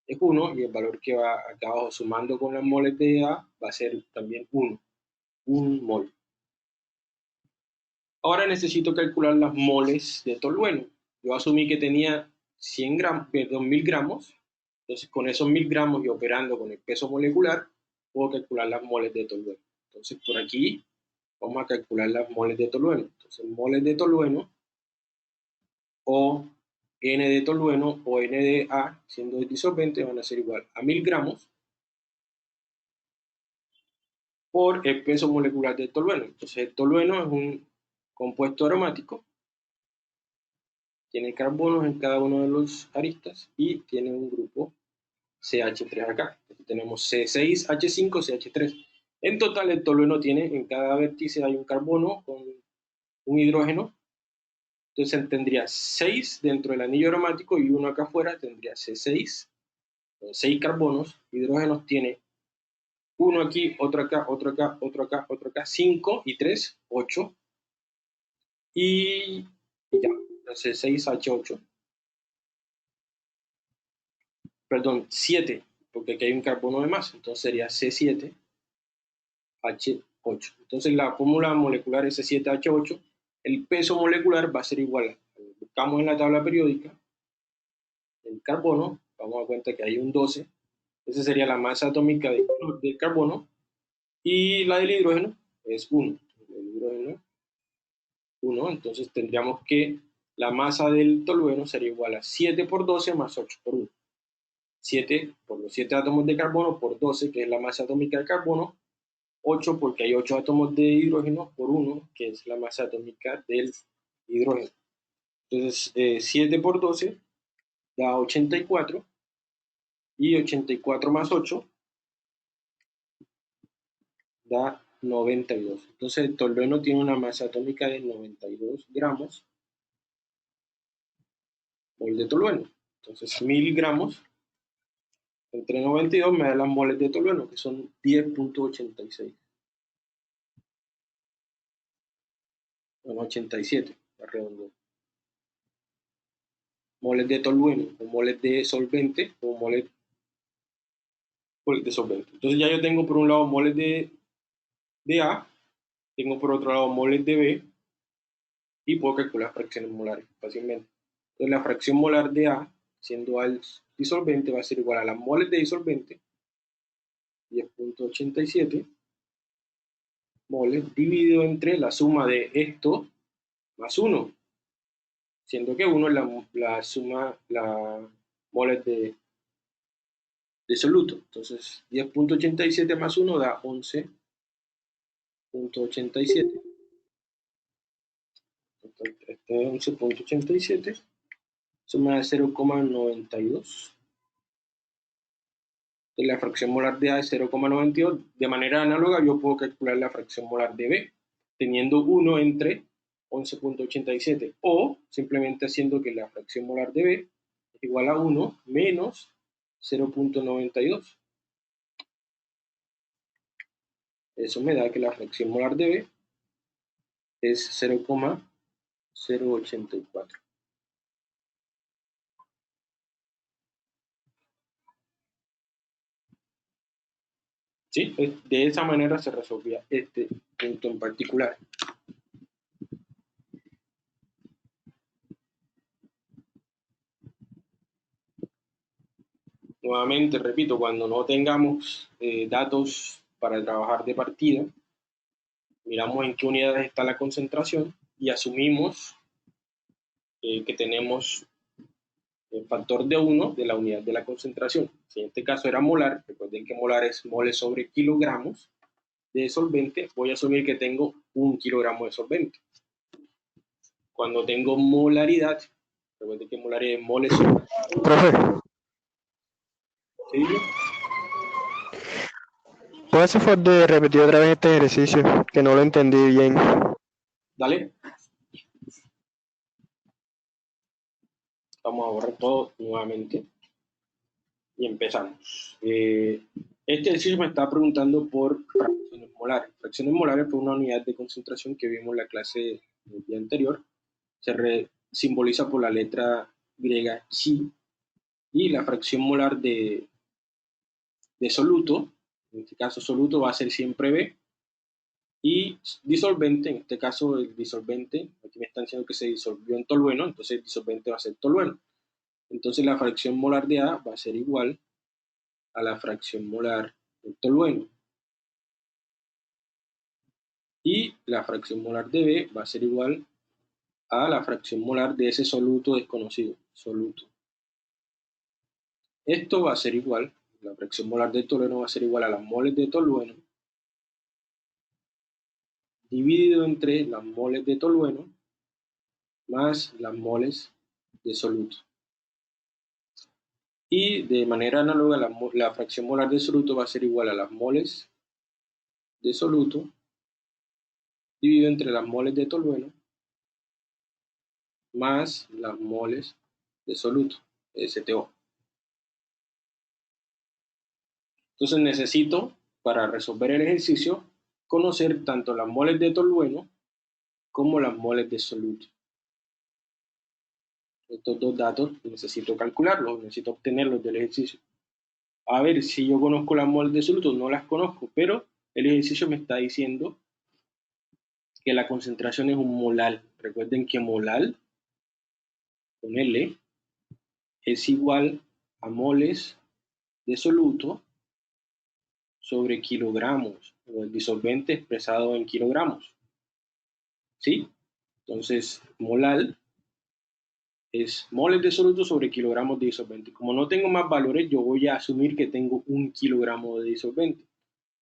Speaker 1: es 1 y el valor que va acá abajo sumando con las moles de A va a ser también 1. 1 mol. Ahora necesito calcular las moles de tolueno. Yo asumí que tenía 100 gramos, perdón, 1000 gramos. Entonces, con esos 1000 gramos y operando con el peso molecular, puedo calcular las moles de tolueno. Entonces, por aquí vamos a calcular las moles de tolueno. Entonces, moles de tolueno o N de tolueno o N de A, siendo el disolvente, van a ser igual a 1000 gramos por el peso molecular del tolueno. Entonces, el tolueno es un compuesto aromático, tiene carbonos en cada uno de los aristas y tiene un grupo CH3 acá. Aquí tenemos C6H5CH3. En total, el tolueno tiene, en cada vértice hay un carbono con un hidrógeno. Entonces tendría 6 dentro del anillo aromático y uno acá afuera, tendría C6, con 6 carbonos. Hidrógenos tiene uno aquí, otro acá, otro acá, otro acá, otro acá, 5 y 3, 8. Y ya, C6H8. Perdón, 7, porque aquí hay un carbono de más, entonces sería C7H8. Entonces la fórmula molecular es C7H8, el peso molecular va a ser igual, buscamos en la tabla periódica, el carbono, vamos a dar cuenta que hay un 12, esa sería la masa atómica del carbono, y la del hidrógeno es 1, el hidrógeno 1, entonces tendríamos que la masa del tolueno sería igual a 7 por 12 más 8 por 1. 7 por los 7 átomos de carbono por 12, que es la masa atómica del carbono, 8 porque hay 8 átomos de hidrógeno por 1, que es la masa atómica del hidrógeno. Entonces, 7 por 12 da 84, y 84 más 8 da 92. Entonces, el tolueno tiene una masa atómica de 92 gramos mol de tolueno. Entonces, 1000 gramos entre 92 me da las moles de tolueno, que son 10.86. Bueno, 87, redondo. moles de tolueno, o moles de solvente, o moles de solvente. Entonces ya yo tengo por un lado moles de A, tengo por otro lado moles de B, y puedo calcular fracciones molares fácilmente. Entonces la fracción molar de A, siendo A el disolvente, va a ser igual a las moles de disolvente, 10.87 moles, dividido entre la suma de esto más 1, siendo que 1 es la suma, la moles de soluto. Entonces 10.87 más 1 da 11.87. Entonces, este es 11.87, suma de 0,92. La fracción molar de A es 0,92. De manera análoga, yo puedo calcular la fracción molar de B, teniendo 1 entre 11.87, o simplemente haciendo que la fracción molar de B es igual a 1 menos 0.92. Eso me da que la fracción molar de B es 0,084. ¿Sí? De esa manera se resolvía este punto en particular. Nuevamente, repito, cuando no tengamos datos para trabajar de partida, miramos en qué unidades está la concentración y asumimos que tenemos el factor de 1 de la unidad de la concentración. Si en este caso era molar, recuerden que molar es moles sobre kilogramos de solvente, voy a asumir que tengo 1 kilogramo de solvente. Cuando tengo molaridad, recuerden que molaridad es moles sobre...
Speaker 5: Profe,
Speaker 1: ¿Sí?
Speaker 5: ¿puede hacer favor de repetir otra vez este ejercicio? Que no lo entendí bien.
Speaker 1: Dale. Vamos a borrar todo nuevamente y empezamos. Este ejercicio me está preguntando por fracciones molares. Fracciones molares fue una unidad de concentración que vimos en la clase del día anterior. Se simboliza por la letra griega chi, y la fracción molar de soluto, en este caso soluto va a ser siempre B, y disolvente, en este caso el disolvente, aquí me están diciendo que se disolvió en tolueno, entonces el disolvente va a ser tolueno. Entonces la fracción molar de A va a ser igual a la fracción molar del tolueno. Y la fracción molar de B va a ser igual a la fracción molar de ese soluto desconocido, soluto. Esto va a ser igual, la fracción molar del tolueno va a ser igual a las moles de tolueno dividido entre las moles de tolueno más las moles de soluto. Y de manera análoga, la fracción molar de soluto va a ser igual a las moles de soluto dividido entre las moles de tolueno más las moles de soluto, STO. Entonces necesito, para resolver el ejercicio, conocer tanto las moles de tolueno como las moles de soluto. Estos dos datos necesito calcularlos, necesito obtenerlos del ejercicio. A ver, si yo conozco las moles de soluto, no las conozco, pero el ejercicio me está diciendo que la concentración es un molal. Recuerden que molal, con L, es igual a moles de soluto sobre kilogramos, o el disolvente expresado en kilogramos. ¿Sí? Entonces, molal es moles de soluto sobre kilogramos de disolvente. Como no tengo más valores, yo voy a asumir que tengo 1 kilogramo de disolvente.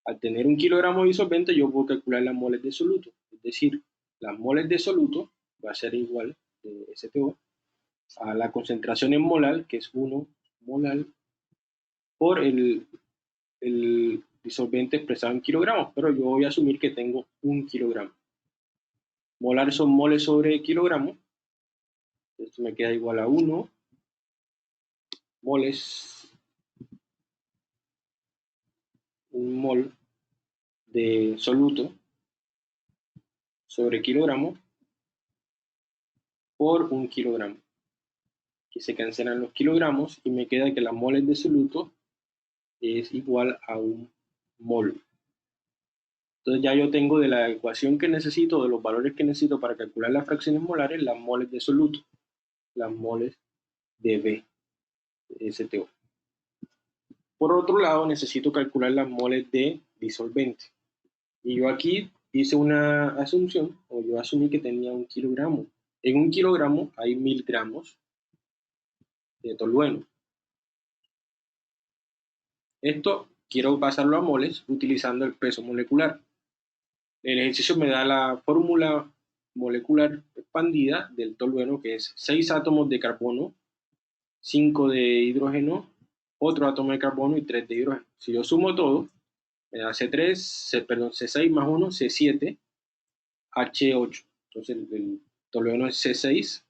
Speaker 1: Al tener 1 kilogramo de disolvente, yo puedo calcular las moles de soluto. Es decir, las moles de soluto va a ser igual de STO a la concentración en molar, que es 1 molar, por el disolvente expresado en kilogramos, pero yo voy a asumir que tengo 1 kilogramo. Molar son moles sobre kilogramo, esto me queda igual a 1 moles, 1 mol de soluto sobre kilogramo por 1 kilogramo. que se cancelan los kilogramos y me queda que las moles de soluto es igual a un mol. Entonces ya yo tengo de la ecuación que necesito, de los valores que necesito para calcular las fracciones molares, las moles de soluto, las moles de B, de STO. Por otro lado, necesito calcular las moles de disolvente. Y yo aquí hice una asunción, o yo asumí que tenía 1 kilogramo. En 1 kilogramo hay 1000 gramos de tolueno. Esto quiero pasarlo a moles utilizando el peso molecular. El ejercicio me da la fórmula molecular expandida del tolueno, que es 6 átomos de carbono, 5 de hidrógeno, otro átomo de carbono y 3 de hidrógeno. Si yo sumo todo, me da C6 más 1, C7, H8. Entonces el tolueno es C7,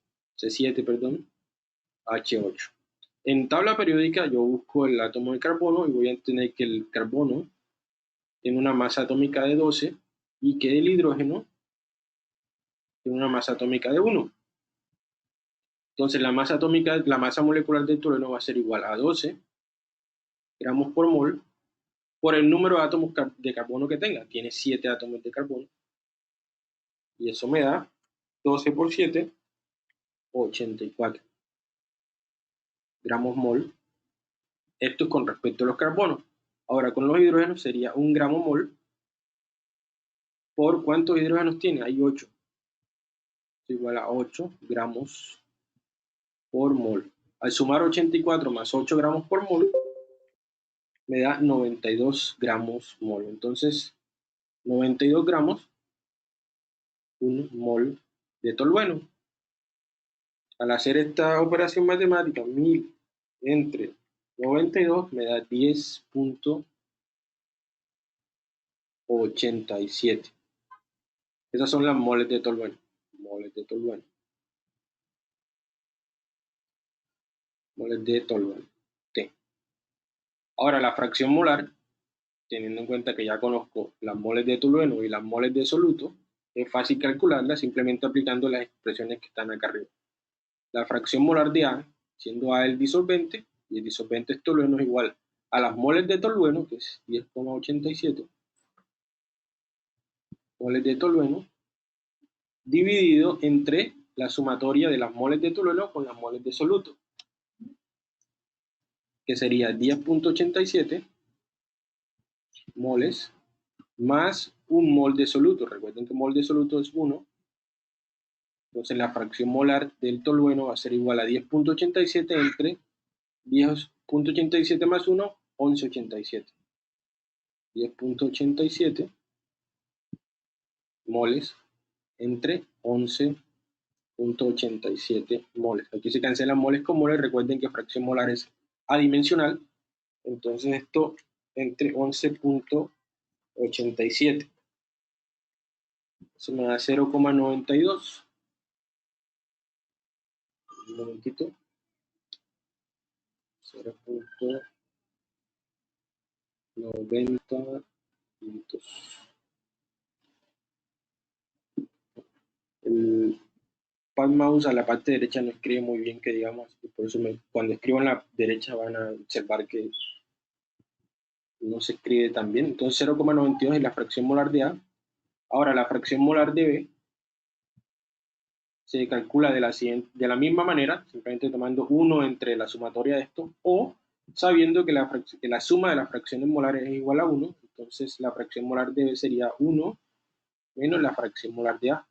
Speaker 1: H8. En tabla periódica yo busco el átomo de carbono y voy a tener que el carbono tiene una masa atómica de 12 y que el hidrógeno tiene una masa atómica de 1. Entonces la masa molecular del tolueno va a ser igual a 12 gramos por mol por el número de átomos de carbono que tenga. Tiene 7 átomos de carbono. Y eso me da 12 por 7, 84 gramos mol. Esto es con respecto a los carbonos. Ahora con los hidrógenos sería 1 gramo mol por ¿cuántos hidrógenos tiene? Hay 8. Es igual a 8 gramos por mol. Al sumar 84 más 8 gramos por mol, me da 92 gramos mol. Entonces, 92 gramos, un mol de tolueno. Al hacer esta operación matemática, 1000 entre 92 me da 10.87. Esas son las moles de tolueno. Moles de tolueno. Moles de tolueno. T. Ahora la fracción molar, teniendo en cuenta que ya conozco las moles de tolueno y las moles de soluto, es fácil calcularla simplemente aplicando las expresiones que están acá arriba. La fracción molar de A, siendo A el disolvente, y el disolvente es tolueno, es igual a las moles de tolueno, que es 10,87 moles de tolueno, dividido entre la sumatoria de las moles de tolueno con las moles de soluto, que sería 10,87 moles más un mol de soluto. Recuerden que mol de soluto es 1. Entonces la fracción molar del tolueno va a ser igual a 10,87 entre 10,87 más 1, 11,87. 10,87 moles entre 11,87 moles. Aquí se cancelan moles con moles. Recuerden que fracción molar es adimensional. Entonces esto entre 11,87. Eso me da 0,92. Un momentito. 0,90 minutos. El pad mouse a la parte derecha no escribe muy bien, que digamos, y por eso cuando escribo en la derecha van a observar que no se escribe tan bien. Entonces 0,92 es la fracción molar de A. Ahora la fracción molar de B se calcula de la misma manera, simplemente tomando 1 entre la sumatoria de esto, o sabiendo que la suma de las fracciones molares es igual a 1, entonces la fracción molar de B sería 1 menos la fracción molar de A.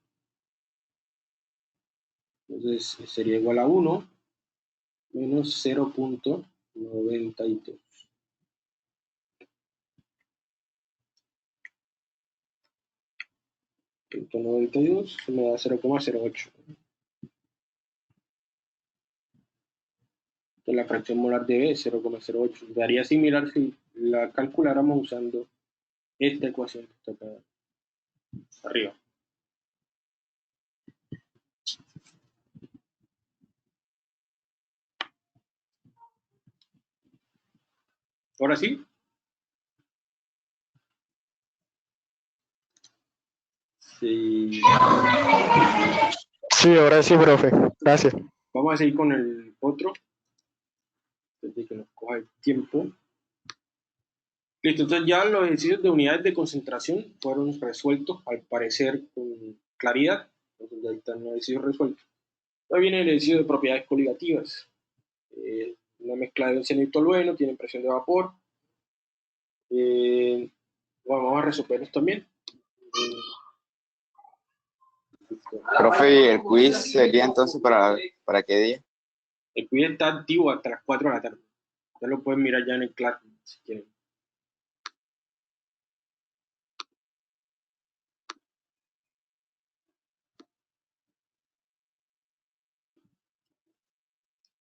Speaker 1: Entonces sería igual a 1 menos 0,92. Punto 92 me da 0,08. Entonces la fracción molar de B es 0,08. Daría similar si la calculáramos usando esta ecuación que está acá arriba. Ahora sí. Sí.
Speaker 5: Sí, ahora sí, profe. Gracias.
Speaker 1: Vamos a seguir con el otro, desde que nos coja el tiempo. Listo, entonces ya los ejercicios de unidades de concentración fueron resueltos, al parecer, con claridad. Entonces ya están los ejercicios resueltos. Ahora viene el ejercicio de propiedades coligativas. Una mezcla de benceno y tolueno, tiene presión de vapor. Bueno, vamos a resolver esto también.
Speaker 4: Profe, ¿y el quiz sería entonces para qué día?
Speaker 1: El quiz está activo hasta las 4 de la tarde. Ustedes lo pueden mirar ya en el Classroom si quieren.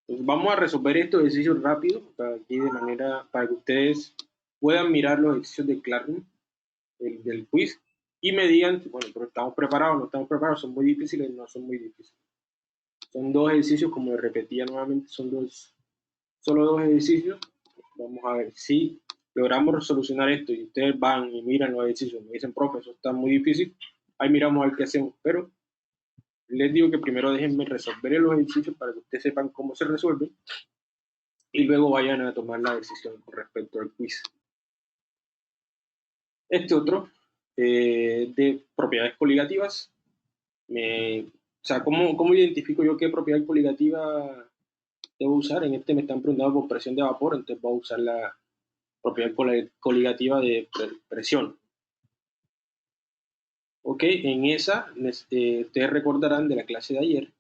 Speaker 1: Entonces vamos a resolver estos ejercicios rápido, aquí de manera para que ustedes puedan mirar los ejercicios de Classroom, del quiz, y me digan, bueno, pero estamos preparados, no estamos preparados, son muy difíciles, no son muy difíciles. Son dos ejercicios, como les repetía nuevamente, son solo dos ejercicios. Vamos a ver si logramos solucionar esto y ustedes van y miran los ejercicios, me dicen, profe, eso está muy difícil, ahí miramos a ver qué hacemos, pero les digo que primero déjenme resolver los ejercicios para que ustedes sepan cómo se resuelven y luego vayan a tomar la decisión con respecto al quiz. Este otro, de propiedades coligativas, o sea, ¿cómo identifico yo qué propiedad coligativa debo usar? En este me están preguntando por presión de vapor, entonces voy a usar la propiedad coligativa de presión. Ok, en esa, ustedes recordarán de la clase de ayer,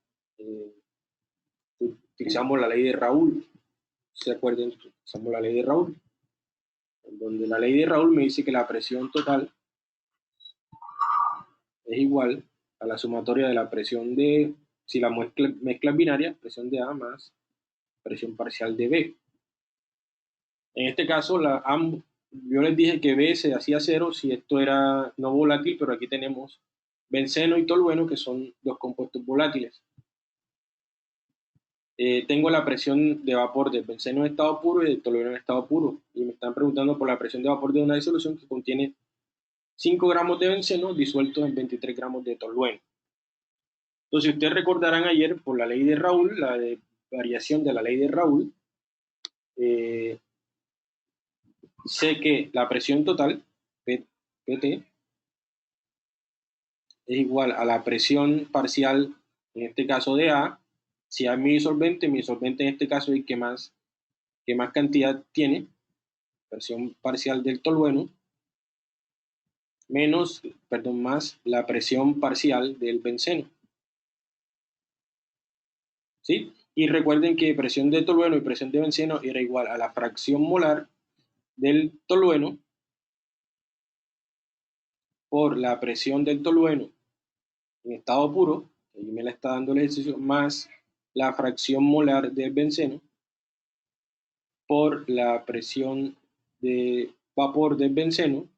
Speaker 1: utilizamos la ley de Raoul. ¿Se acuerdan? Utilizamos la ley de Raoul, en donde la ley de Raoul me dice que la presión total es igual a la sumatoria de la presión de, si la mezcla es binaria, presión de A más presión parcial de B. En este caso, yo les dije que B se hacía cero si esto era no volátil, pero aquí tenemos benceno y tolueno, que son dos compuestos volátiles. Tengo la presión de vapor del benceno en estado puro y del tolueno en estado puro, y me están preguntando por la presión de vapor de una disolución que contiene 5 gramos de benceno disueltos en 23 gramos de tolueno. Entonces, ustedes recordarán ayer por la ley de Raoul, la de variación de la ley de Raoul, sé que la presión total, PT, es igual a la presión parcial, en este caso de A, si A es mi disolvente en este caso es que más cantidad tiene, presión parcial del tolueno, más la presión parcial del benceno. ¿Sí? Y recuerden que presión de tolueno y presión de benceno era igual a la fracción molar del tolueno por la presión del tolueno en estado puro, ahí me la está dando el ejercicio, más la fracción molar del benceno por la presión de vapor del benceno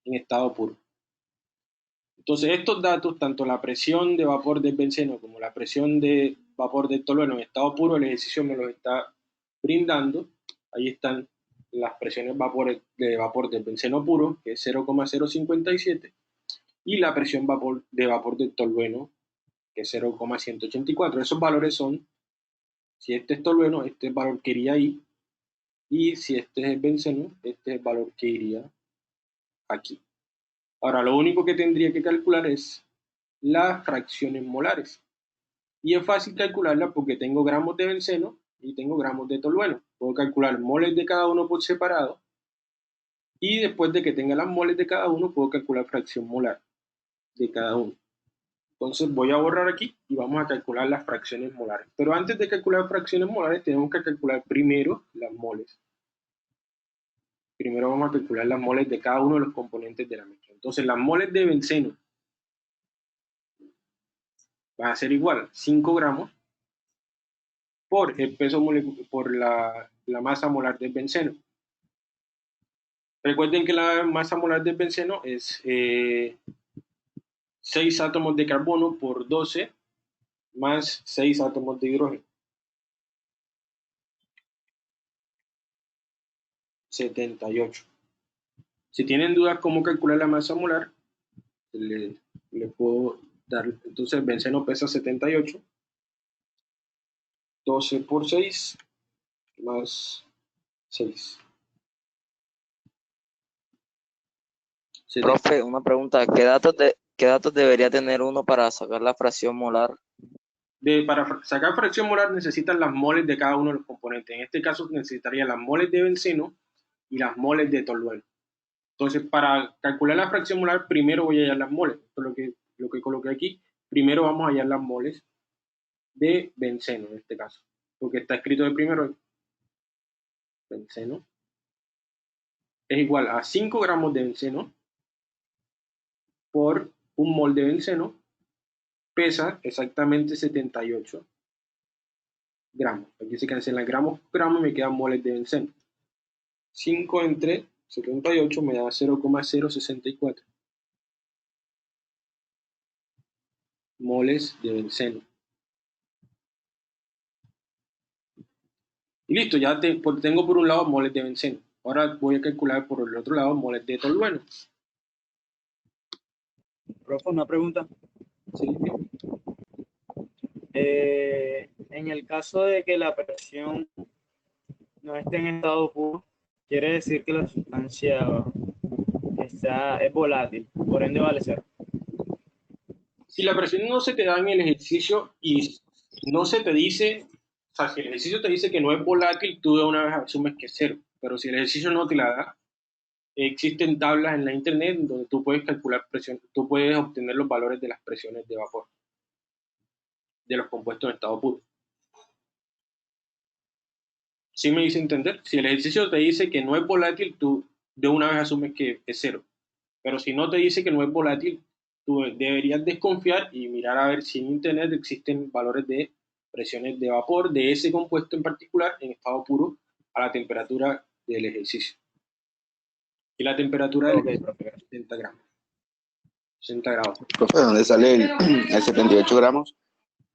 Speaker 1: en estado puro. Entonces, estos datos, tanto la presión de vapor del benceno como la presión de vapor del tolueno en estado puro, el ejercicio me los está brindando. Ahí están las presiones de vapor del benceno puro, que es 0,057, y la presión de vapor del tolueno, que es 0,184. Esos valores son, si este es tolueno, este es el valor que iría ahí, y si este es el benceno, este es el valor que iría aquí. Ahora, lo único que tendría que calcular es las fracciones molares. Y es fácil calcularla porque tengo gramos de benceno y tengo gramos de tolueno. Puedo calcular moles de cada uno por separado. Y después de que tenga las moles de cada uno, puedo calcular fracción molar de cada uno. Entonces voy a borrar aquí y vamos a calcular las fracciones molares. Pero antes de calcular fracciones molares, tenemos que calcular primero las moles. Primero vamos a calcular las moles de cada uno de los componentes de la mezcla. Entonces las moles de benceno van a ser igual 5 gramos por el peso por la masa molar del benceno. Recuerden que la masa molar del benceno es 6 átomos de carbono por 12 más 6 átomos de hidrógeno. 78. Si tienen dudas cómo calcular la masa molar, le puedo dar. Entonces el benceno pesa 78 12 por 6 más 6.
Speaker 2: Profe, una pregunta, ¿qué datos debería tener uno para sacar la fracción molar?
Speaker 1: Para sacar fracción molar necesitan las moles de cada uno de los componentes. En este caso necesitaría las moles de benceno y las moles de tolueno. Entonces, para calcular la fracción molar, primero voy a hallar las moles. Esto es lo que coloqué aquí. Primero vamos a hallar las moles de benceno, en este caso. Porque está escrito de primero. Benceno es igual a 5 gramos de benceno por un mol de benceno. Pesa exactamente 78 gramos. Aquí se cancelan gramos por gramo y me quedan moles de benceno. 5 entre 78 me da 0,064 moles de benceno. Y listo, ya tengo por un lado moles de benceno. Ahora voy a calcular por el otro lado moles de tolueno.
Speaker 7: Profe, una pregunta.
Speaker 1: ¿Sí?
Speaker 7: En el caso de que la presión no esté en estado puro, quiere decir que la sustancia es volátil, por ende vale cero.
Speaker 1: Si la presión no se te da en el ejercicio y no se te dice, o sea, si el ejercicio te dice que no es volátil, tú de una vez asumes que es cero. Pero si el ejercicio no te la da, existen tablas en la internet donde tú puedes calcular presión, tú puedes obtener los valores de las presiones de vapor de los compuestos en estado puro. ¿Sí me hice entender? Si el ejercicio te dice que no es volátil, tú de una vez asumes que es cero. Pero si no te dice que no es volátil, tú deberías desconfiar y mirar a ver si en internet existen valores de presiones de vapor de ese compuesto en particular en estado puro a la temperatura del ejercicio. Y la temperatura del ejercicio es 60 gramos. 60 grados.
Speaker 4: Profe, ¿dónde sale el 78 gramos?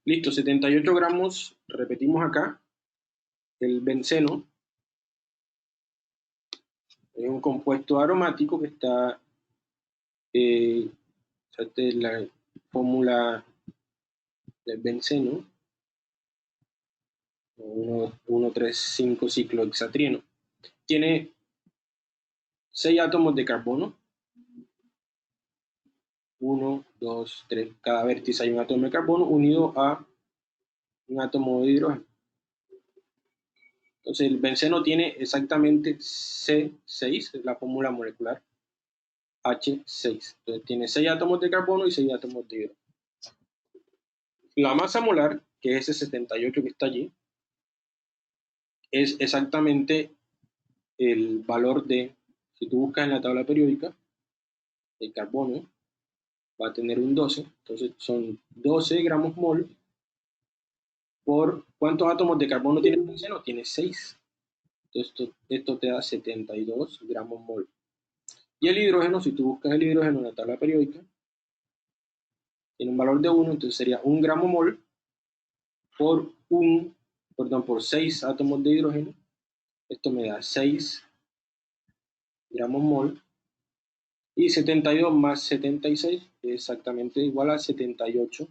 Speaker 1: Listo, 78 gramos, repetimos acá, el benceno es un compuesto aromático que está, esta es la fórmula del benceno, 1,3,5 ciclohexatrieno. Tiene 6 átomos de carbono, 1, 2, 3, cada vértice hay un átomo de carbono unido a un átomo de hidrógeno. Entonces el benceno tiene exactamente C6, es la fórmula molecular, H6. Entonces tiene 6 átomos de carbono y 6 átomos de hidrógeno. La masa molar, que es ese 78 que está allí, es exactamente el valor de, si tú buscas en la tabla periódica, el carbono va a tener un 12, entonces son 12 gramos mol por, ¿cuántos átomos de carbono tiene el benceno? Tiene 6. Entonces esto te da 72 gramos mol. Y el hidrógeno, si tú buscas el hidrógeno en la tabla periódica, tiene un valor de 1, entonces sería 1 gramo mol por 6 átomos de hidrógeno. Esto me da 6 gramos mol. Y 72 más 76 es exactamente igual a 78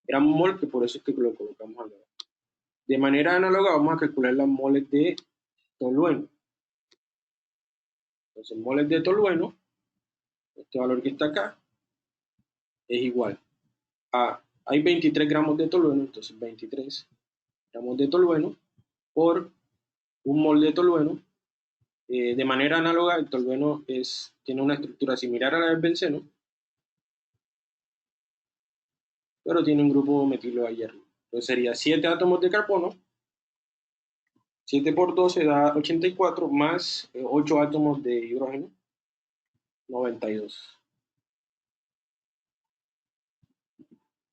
Speaker 1: gramos mol, que por eso es que lo colocamos acá. De manera análoga vamos a calcular las moles de tolueno. Entonces, moles de tolueno, este valor que está acá, es igual a, hay 23 gramos de tolueno, entonces 23 gramos de tolueno por un mol de tolueno. De manera análoga, el tolueno tiene una estructura similar a la del benceno, pero tiene un grupo metilo ahí arriba. Entonces sería 7 átomos de carbono, 7 por 12 da 84, más 8 átomos de hidrógeno, 92.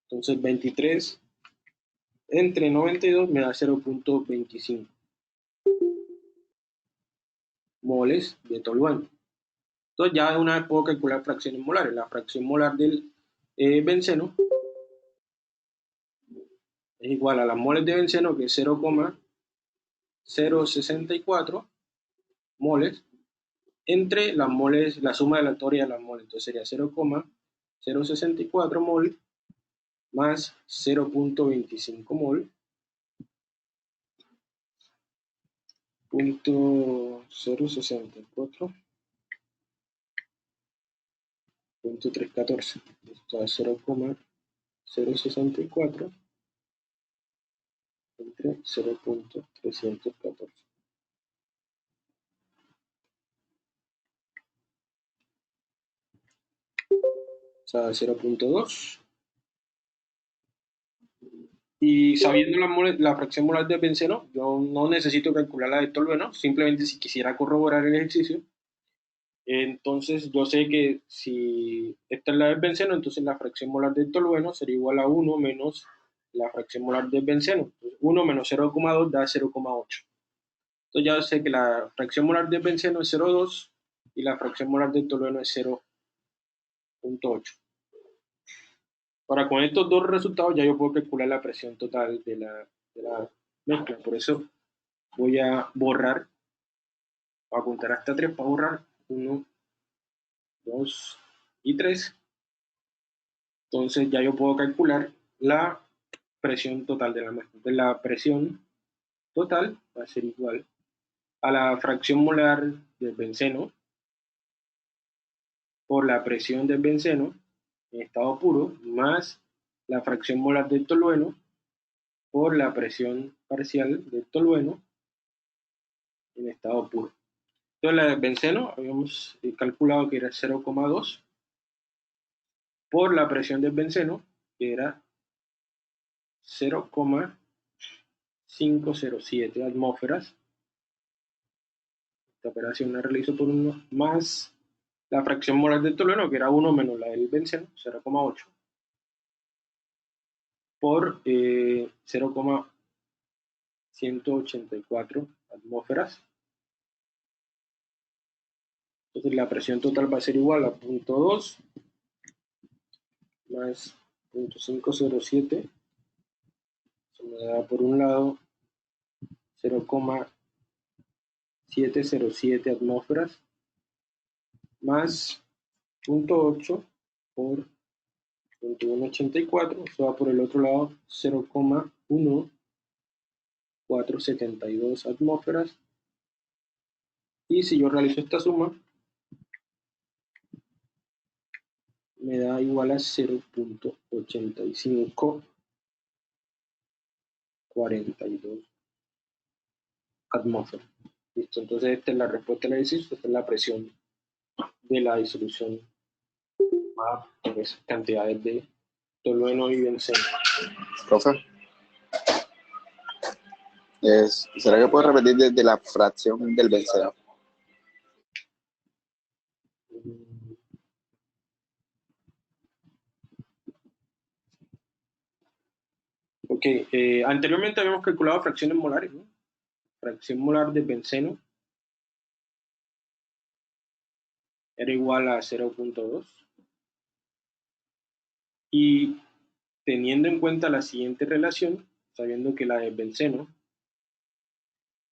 Speaker 1: Entonces 23 entre 92 me da 0,25 moles de tolueno. Entonces ya de una vez puedo calcular fracciones molares. La fracción molar del benceno es igual a las moles de benceno, que es 0,064 moles, entre las moles, la suma aleatoria de las moles. Entonces sería 0,064 mol más 0,25 mol .064, .314, esto es 0,064 entre 0.314. O sea, 0.2. Y sabiendo la fracción molar de benceno, yo no necesito calcular la de tolueno, simplemente si quisiera corroborar el ejercicio. Entonces yo sé que si esta es la del benceno, entonces la fracción molar del tolueno sería igual a 1 menos la fracción molar del benceno. Entonces, 1 menos 0,2 da 0,8. Entonces ya sé que la fracción molar del benceno es 0,2 y la fracción molar del tolueno es 0,8. Ahora, con estos dos resultados ya yo puedo calcular la presión total de la mezcla. Por eso voy a borrar, voy a contar hasta 3 para borrar 1, 2 y 3. Entonces ya yo puedo calcular la presión total de la mezcla. Entonces la presión total va a ser igual a la fracción molar del benceno por la presión del benceno en estado puro más la fracción molar del tolueno por la presión parcial del tolueno en estado puro. Entonces la del benceno habíamos calculado que era 0,2 por la presión del benceno, que era 0,507 atmósferas. Esta operación la realizo por 1 más la fracción molar del tolueno, que era 1 menos la del benceno, 0,8, por 0,184 atmósferas. Entonces la presión total va a ser igual a 0,2 más 0,507. Se me da por un lado 0,707 atmósferas más 0,8 por 0,184, eso va por el otro lado 0,1472 atmósferas. Y si yo realizo esta suma, me da igual a 0,8542 atmósferas. Listo, entonces esta es la respuesta del ejercicio, esta es la presión de la disolución por esas cantidades de tolueno y benceno.
Speaker 4: Profe, ¿será que puedo repetir desde la fracción del benceno?
Speaker 1: Ok, anteriormente habíamos calculado fracciones molares, ¿no? Fracción molar de benceno era igual a 0,2. Y teniendo en cuenta la siguiente relación, sabiendo que la de benceno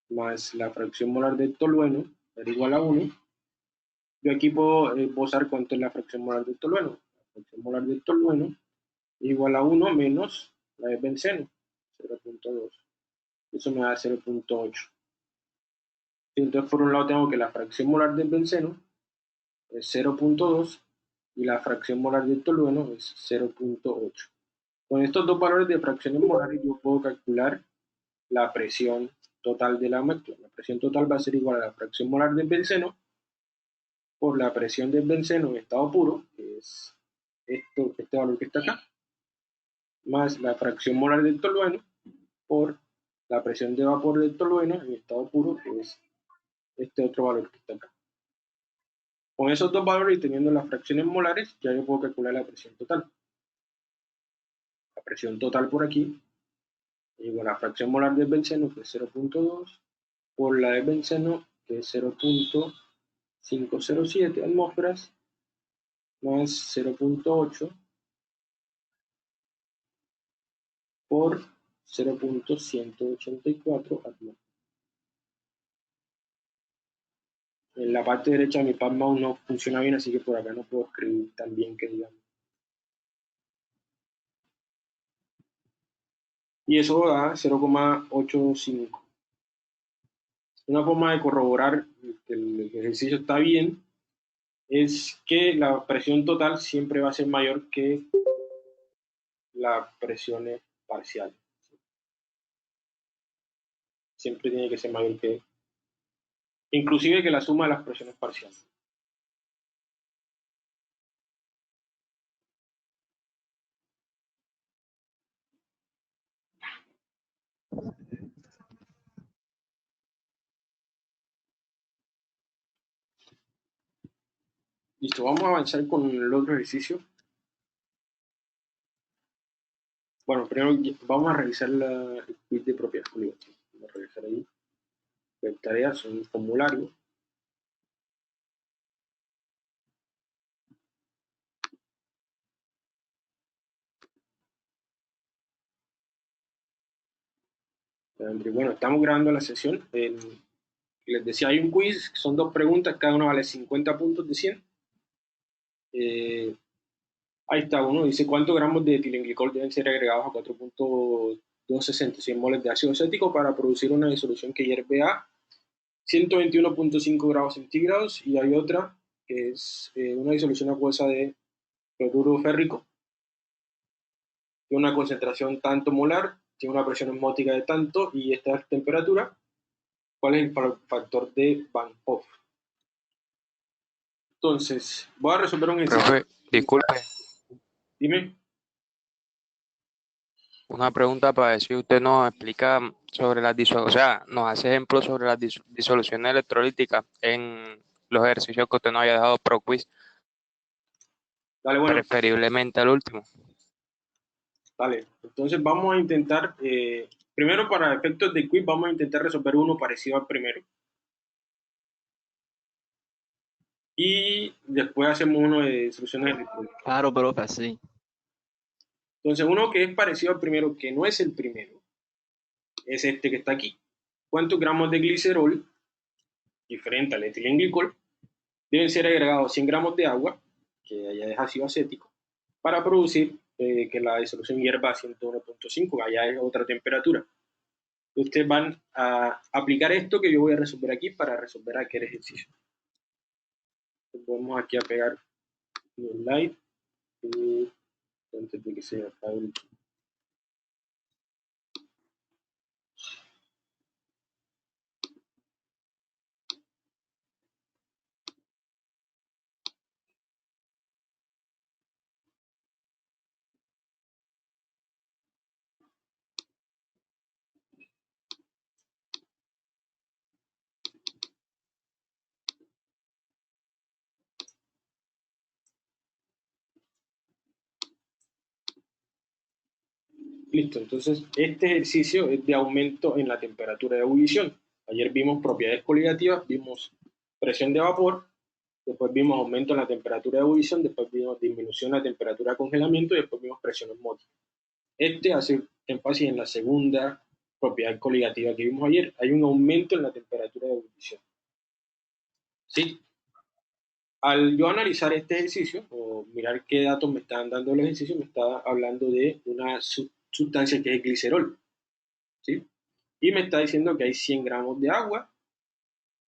Speaker 1: más la fracción molar del tolueno era igual a 1, yo aquí puedo esbozar cuánto es la fracción molar del tolueno. La fracción molar del tolueno es igual a 1 menos la de benceno, 0,2. Eso me da 0,8. Entonces, por un lado tengo que la fracción molar del benceno es 0,2 y la fracción molar del tolueno es 0,8. Con estos dos valores de fracciones molares yo puedo calcular la presión total de la mezcla. La presión total va a ser igual a la fracción molar del benceno por la presión del benceno en estado puro, que es este valor que está acá, más la fracción molar del tolueno por la presión de vapor del tolueno en estado puro, que es este otro valor que está acá. Con esos dos valores y teniendo las fracciones molares, ya yo puedo calcular la presión total. La presión total por aquí es igual a la fracción molar del benceno, que es 0,2, por la del benceno, que es 0,507 atmósferas, más 0,8 por 0,184 atmósferas. En la parte derecha mi pad mouse no funciona bien, así que por acá no puedo escribir tan bien que digamos. Y eso da 0,85. Una forma de corroborar que el ejercicio está bien es que la presión total siempre va a ser mayor que las presiones parciales. Siempre tiene que ser mayor que, inclusive que la suma de las presiones parciales. Listo, vamos a avanzar con el otro ejercicio. Bueno, primero vamos a revisar el quiz de propiedades coligativas. Vamos a revisar ahí. Las tareas son un formulario. Bueno, estamos grabando la sesión. Les decía, hay un quiz, son 2 preguntas, cada una vale 50 puntos de 100. Ahí está uno, dice cuántos gramos de etilenglicol deben ser agregados a 4.260 100 moles de ácido acético para producir una disolución que hierve a 121.5 grados centígrados, y hay otra que es una disolución acuosa de cloruro férrico, tiene una concentración tanto molar, tiene una presión osmótica de tanto y esta temperatura. ¿Cuál es el factor de Van Hoff? Entonces, voy a resolver un ejercicio.
Speaker 8: Profe, disculpe,
Speaker 1: Dime.
Speaker 8: una pregunta para ver si usted nos explica sobre las disoluciones, o sea, nos hace ejemplos sobre las disoluciones electrolíticas en los ejercicios que usted nos haya dejado pro quiz,
Speaker 1: Dale, bueno.
Speaker 8: preferiblemente al último.
Speaker 1: Vale, entonces vamos a intentar, primero para efectos de quiz, vamos a intentar resolver uno parecido al primero. Y después hacemos uno de soluciones electrónicas.
Speaker 6: Claro, profe, así.
Speaker 1: Entonces uno que es parecido al primero, que no es el primero, es este que está aquí. ¿Cuántos gramos de glicerol, diferente al etilenglicol, deben ser agregados 100 gramos de agua, que allá es ácido acético, para producir que la disolución hierva a 101.5, allá es otra temperatura? Ustedes van a aplicar esto que yo voy a resolver aquí para resolver aquel ejercicio. Entonces, vamos aquí a pegar un slide antes de que se acabe el... Listo, entonces este ejercicio es de aumento en la temperatura de ebullición. Ayer vimos propiedades coligativas, vimos presión de vapor, después vimos aumento en la temperatura de ebullición, después vimos disminución en la temperatura de congelamiento y después vimos presión osmótica. Este hace énfasis en la segunda propiedad coligativa que vimos ayer. Hay un aumento en la temperatura de ebullición. ¿Sí? Al yo analizar este ejercicio, o mirar qué datos me están dando el ejercicio, me está hablando de una sustancia que es glicerol, ¿sí? Y me está diciendo que hay 100 gramos de agua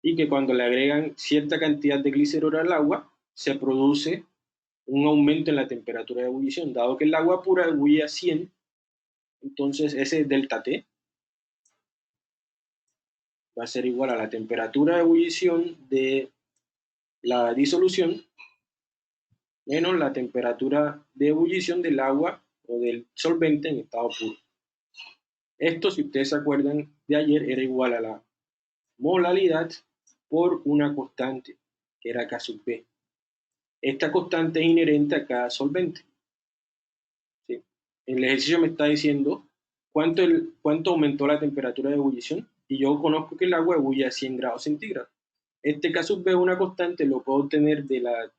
Speaker 1: y que cuando le agregan cierta cantidad de glicerol al agua, se produce un aumento en la temperatura de ebullición. Dado que el agua pura ebulle a 100, entonces ese delta T va a ser igual a la temperatura de ebullición de la disolución menos la temperatura de ebullición del agua o del solvente en estado puro. Esto, si ustedes se acuerdan de ayer, era igual a la molalidad por una constante, que era K sub B. Esta constante es inherente a cada solvente. ¿Sí? El ejercicio me está diciendo cuánto aumentó la temperatura de ebullición, y yo conozco que el agua ebulle a 100 grados centígrados. Este K sub B es una constante, lo puedo obtener de la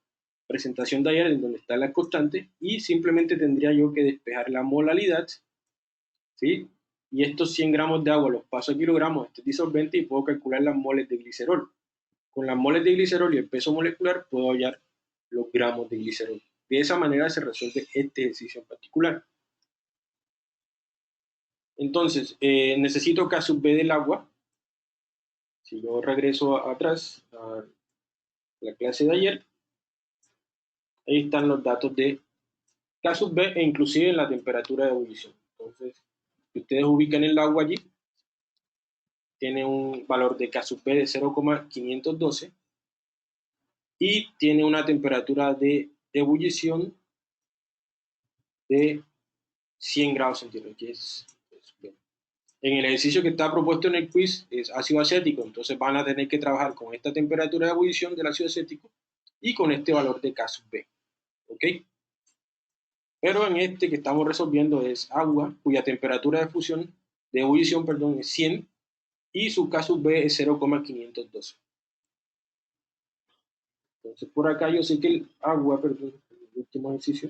Speaker 1: presentación de ayer, en donde está la constante, y simplemente tendría yo que despejar la molalidad, ¿sí? Y estos 100 gramos de agua los paso a kilogramos, este disolvente, y puedo calcular las moles de glicerol. Con las moles de glicerol y el peso molecular puedo hallar los gramos de glicerol. De esa manera se resuelve este ejercicio en particular. Entonces, necesito K sub B del agua, Si yo regreso atrás a la clase de ayer, ahí están los datos de K sub B e inclusive la temperatura de ebullición. Entonces, si ustedes ubican el agua allí, tiene un valor de K sub B de 0,512 y tiene una temperatura de ebullición de 100 grados centígrados, que es bien. En el ejercicio que está propuesto en el quiz es ácido acético, entonces van a tener que trabajar con esta temperatura de ebullición del ácido acético y con este valor de K sub B. ¿Ok? Pero en este que estamos resolviendo es agua cuya temperatura de ebullición, perdón, es 100 y su K sub B es 0,512. Entonces por acá yo sé que el agua, perdón, el último ejercicio,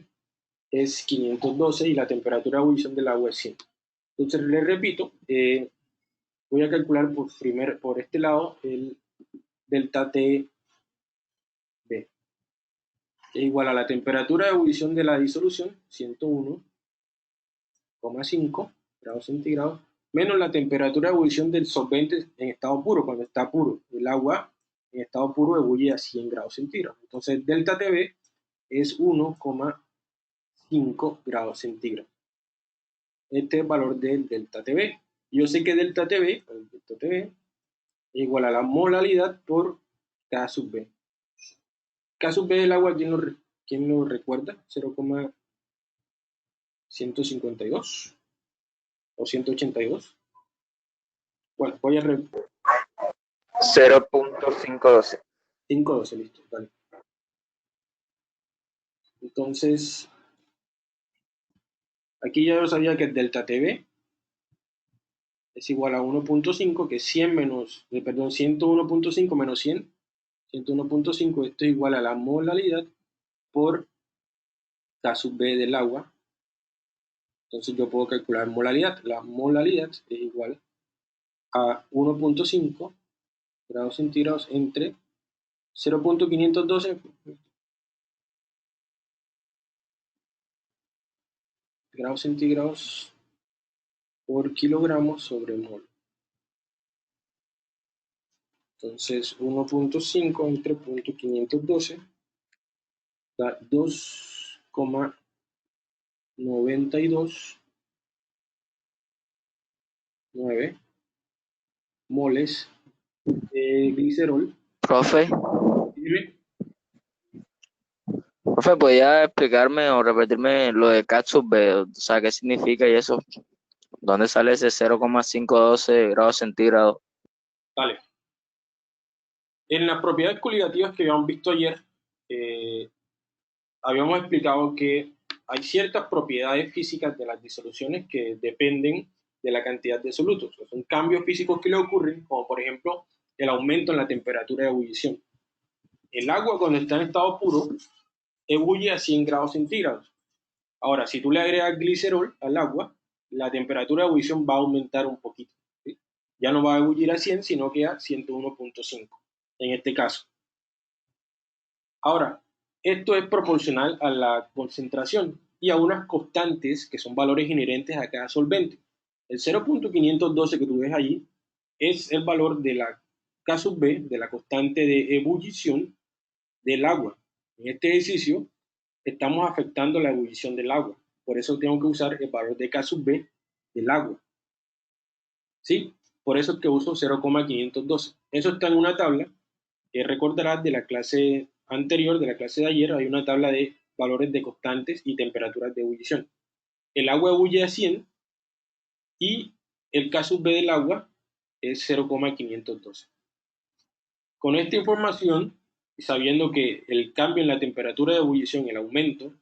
Speaker 1: es 512 y la temperatura de ebullición del agua es 100. Entonces les repito, voy a calcular por este lado el delta T B, que es igual a la temperatura de ebullición de la disolución, 101,5 grados centígrados, menos la temperatura de ebullición del solvente en estado puro, cuando está puro. El agua en estado puro ebulle a 100 grados centígrados. Entonces, delta TB es 1,5 grados centígrados. Este es el valor del delta TB. Yo sé que delta TB es igual a la molalidad por K sub B. K sub B del agua, ¿quién lo recuerda? 0,152 o 182. Bueno, voy a
Speaker 4: 0.512.
Speaker 1: 512, listo, vale. Entonces, aquí ya yo sabía que el delta TB es igual a 1.5, que es 100 menos, perdón, 101.5 menos 100, 101.5, esto es igual a la molalidad por K sub B del agua. Entonces yo puedo calcular molalidad. La molalidad es igual a 1.5 grados centígrados entre 0.512 grados centígrados por kilogramo sobre mol. Entonces 1.5 entre 0.512 da 2,929 moles de glicerol.
Speaker 2: Profe,
Speaker 1: Dime.
Speaker 2: ¿podría explicarme o repetirme lo de K sub B? O sea, ¿qué significa y eso? ¿Dónde sale ese 0,512 grados centígrados?
Speaker 1: Vale. En las propiedades coligativas que habíamos visto ayer, habíamos explicado que hay ciertas propiedades físicas de las disoluciones que dependen de la cantidad de solutos. Son cambios físicos que le ocurren, como por ejemplo el aumento en la temperatura de ebullición. El agua cuando está en estado puro ebulle a 100 grados centígrados. Ahora, si tú le agregas glicerol al agua, la temperatura de ebullición va a aumentar un poquito. ¿Sí? Ya no va a ebullir a 100, sino que a 101.5 en este caso. Ahora, esto es proporcional a la concentración y a unas constantes que son valores inherentes a cada solvente. El 0.512 que tú ves allí es el valor de la K sub B, de la constante de ebullición del agua. En este ejercicio estamos afectando la ebullición del agua. Por eso tengo que usar el valor de K sub B del agua. ¿Sí? Por eso es que uso 0,512. Eso está en una tabla que recordarás de la clase anterior, de la clase de ayer. Hay una tabla de valores de constantes y temperaturas de ebullición. El agua ebulle a 100 y el K sub B del agua es 0,512. Con esta información, y sabiendo que el cambio en la temperatura de ebullición, el aumento,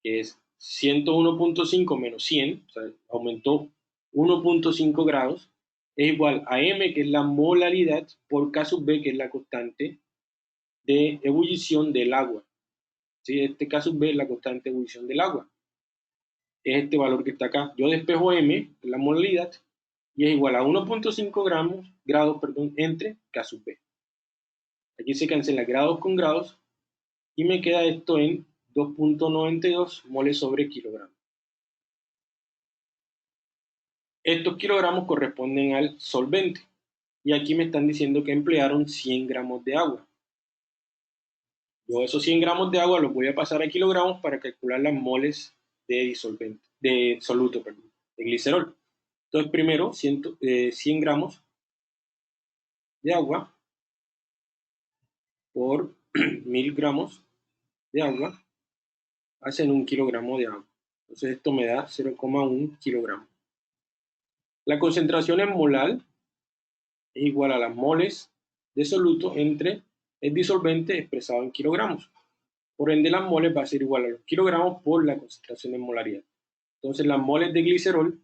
Speaker 1: que es 101.5 menos 100, o sea, aumentó 1.5 grados, es igual a M, que es la molalidad, por K sub B, que es la constante de ebullición del agua. ¿Sí? Este K sub B es la constante de ebullición del agua. Es este valor que está acá. Yo despejo M, que es la molalidad, y es igual a 1.5 grados entre K sub B. Aquí se cancela grados con grados y me queda esto en 2.92 moles sobre kilogramo. Estos kilogramos corresponden al solvente. y aquí me están diciendo que emplearon 100 gramos de agua. Yo esos 100 gramos de agua los voy a pasar a kilogramos para calcular las moles de disolvente, de soluto, perdón, de glicerol. Entonces, primero 100 gramos de agua por 1000 gramos de agua hacen 1 kilogramo de agua. Entonces, esto me da 0,1 kilogramo. La concentración en molar es igual a las moles de soluto entre el disolvente expresado en kilogramos. Por ende, las moles va a ser igual a los kilogramos por la concentración en molaridad. Entonces, las moles de glicerol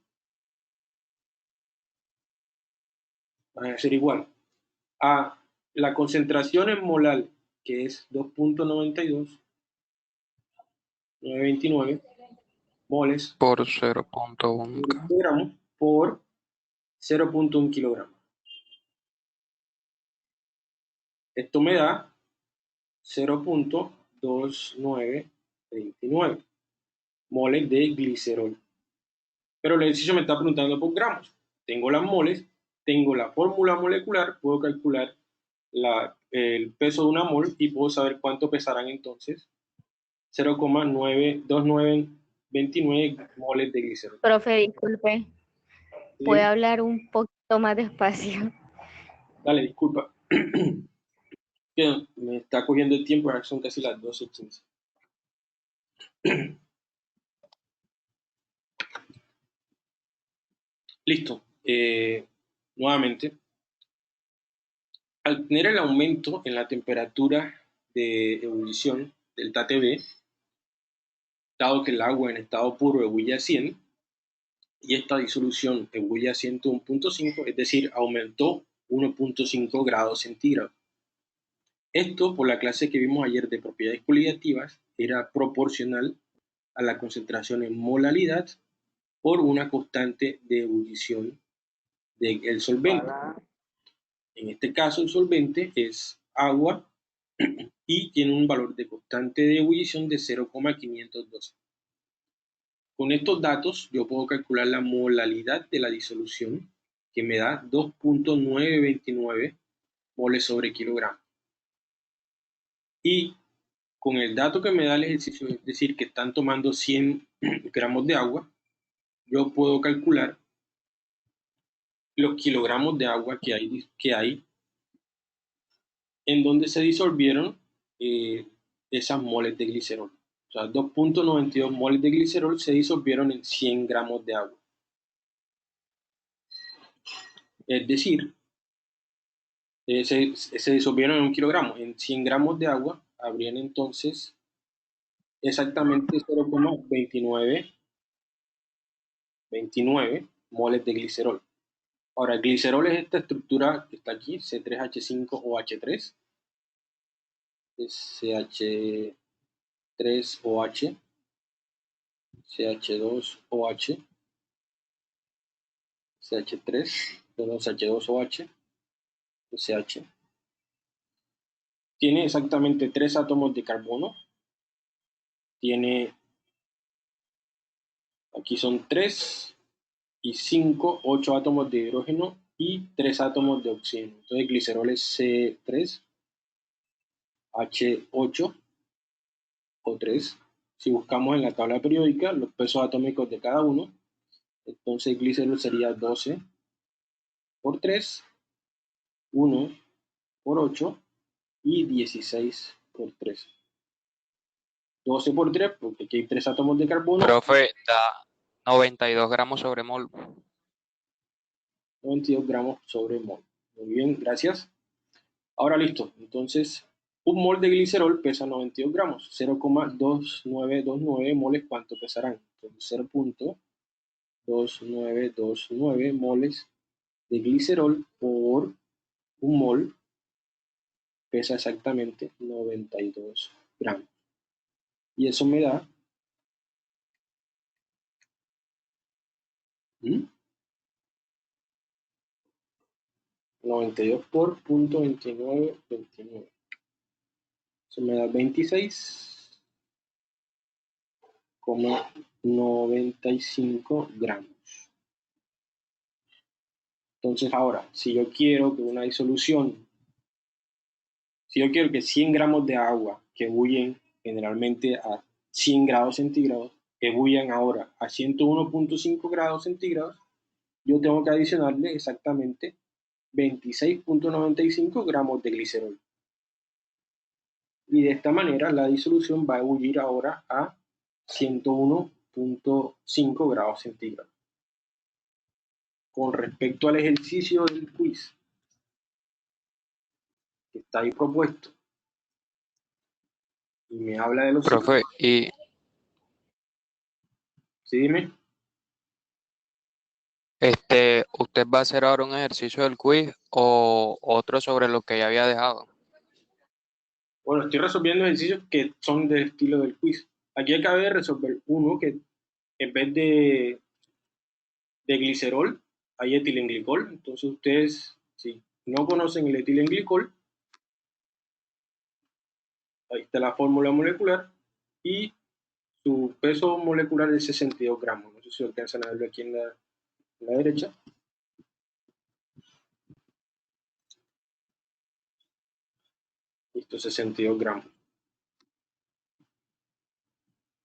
Speaker 1: van a ser igual a la concentración en molar, que es 2.929 moles
Speaker 8: por 0.1
Speaker 1: por kilogramo por 0.1 kilogramo. Esto me da 0.2929 moles de glicerol. Pero el ejercicio me está preguntando por gramos. Tengo las moles, tengo la fórmula molecular, puedo calcular el peso de una mol y puedo saber cuánto pesarán entonces 0,2929 moles de glicerol.
Speaker 9: Profe, disculpe,
Speaker 1: ¿Sí?
Speaker 9: ¿puede hablar un poquito más despacio?
Speaker 1: Dale, disculpa. Que me está cogiendo el tiempo, ahora son casi las 12:15. Listo. Nuevamente, al tener el aumento en la temperatura de ebullición, delta TB, dado que el agua en estado puro ebulle a 100 y esta disolución ebulle a 101.5, es decir, aumentó 1.5 grados centígrados. Esto, por la clase que vimos ayer de propiedades coligativas, era proporcional a la concentración en molaridad por una constante de ebullición del solvente. En este caso, el solvente es agua y tiene un valor de constante de ebullición de 0,512. Con estos datos, yo puedo calcular la molaridad de la disolución, que me da 2.929 moles sobre kilogramo. Y con el dato que me da el ejercicio, es decir, que están tomando 100 gramos de agua, yo puedo calcular los kilogramos de agua que hay en donde se disolvieron esas moles de glicerol. O sea, 2.92 moles de glicerol se disolvieron en 100 gramos de agua. Es decir, se disolvieron en 1 kilogramo. En 100 gramos de agua habrían entonces exactamente 0,29 moles de glicerol. Ahora, el glicerol es esta estructura que está aquí, C3H5OH3, CH3OH, CH2OH, CH2OH, CH. Tiene exactamente 3 átomos de carbono. Tiene, aquí son 3 y 5, 8 átomos de hidrógeno y 3 átomos de oxígeno. Entonces, glicerol es C3H8 o 3. Si buscamos en la tabla periódica los pesos atómicos de cada uno, entonces glicerol sería 12 por 3, 1 por 8 y 16 por 3. 12 por 3, porque aquí hay 3 átomos de carbono.
Speaker 8: Profe, da 92 gramos sobre mol.
Speaker 1: 92 gramos sobre mol. Muy bien, gracias. Ahora listo, entonces un mol de glicerol pesa 92 gramos, 0,2929 moles, ¿cuánto pesarán? Entonces 0.2929 moles de glicerol por un mol pesa exactamente 92 gramos. Y eso me da 92 por 0.2929. Eso me da 26,95 gramos. Entonces ahora, si yo quiero que una disolución, si yo quiero que 100 gramos de agua que bullen generalmente a 100 grados centígrados, que bullan ahora a 101.5 grados centígrados, yo tengo que adicionarle exactamente 26.95 gramos de glicerol. Y de esta manera la disolución va a ebullir ahora a 101.5 grados centígrados. Con respecto al ejercicio del quiz que está ahí propuesto, y me habla de los
Speaker 8: Profe, y
Speaker 1: ¿sí, dime?
Speaker 8: ¿Usted va a hacer ahora un ejercicio del quiz o otro sobre lo que ya había dejado?
Speaker 1: Bueno, estoy resolviendo ejercicios que son del estilo del quiz. Aquí acabé de resolver uno que en vez de glicerol hay etilenglicol. Entonces ustedes, si no conocen el etilenglicol, ahí está la fórmula molecular y su peso molecular es 62 gramos. No sé si alcanzan a verlo aquí en la derecha. Listo, 62 gramos.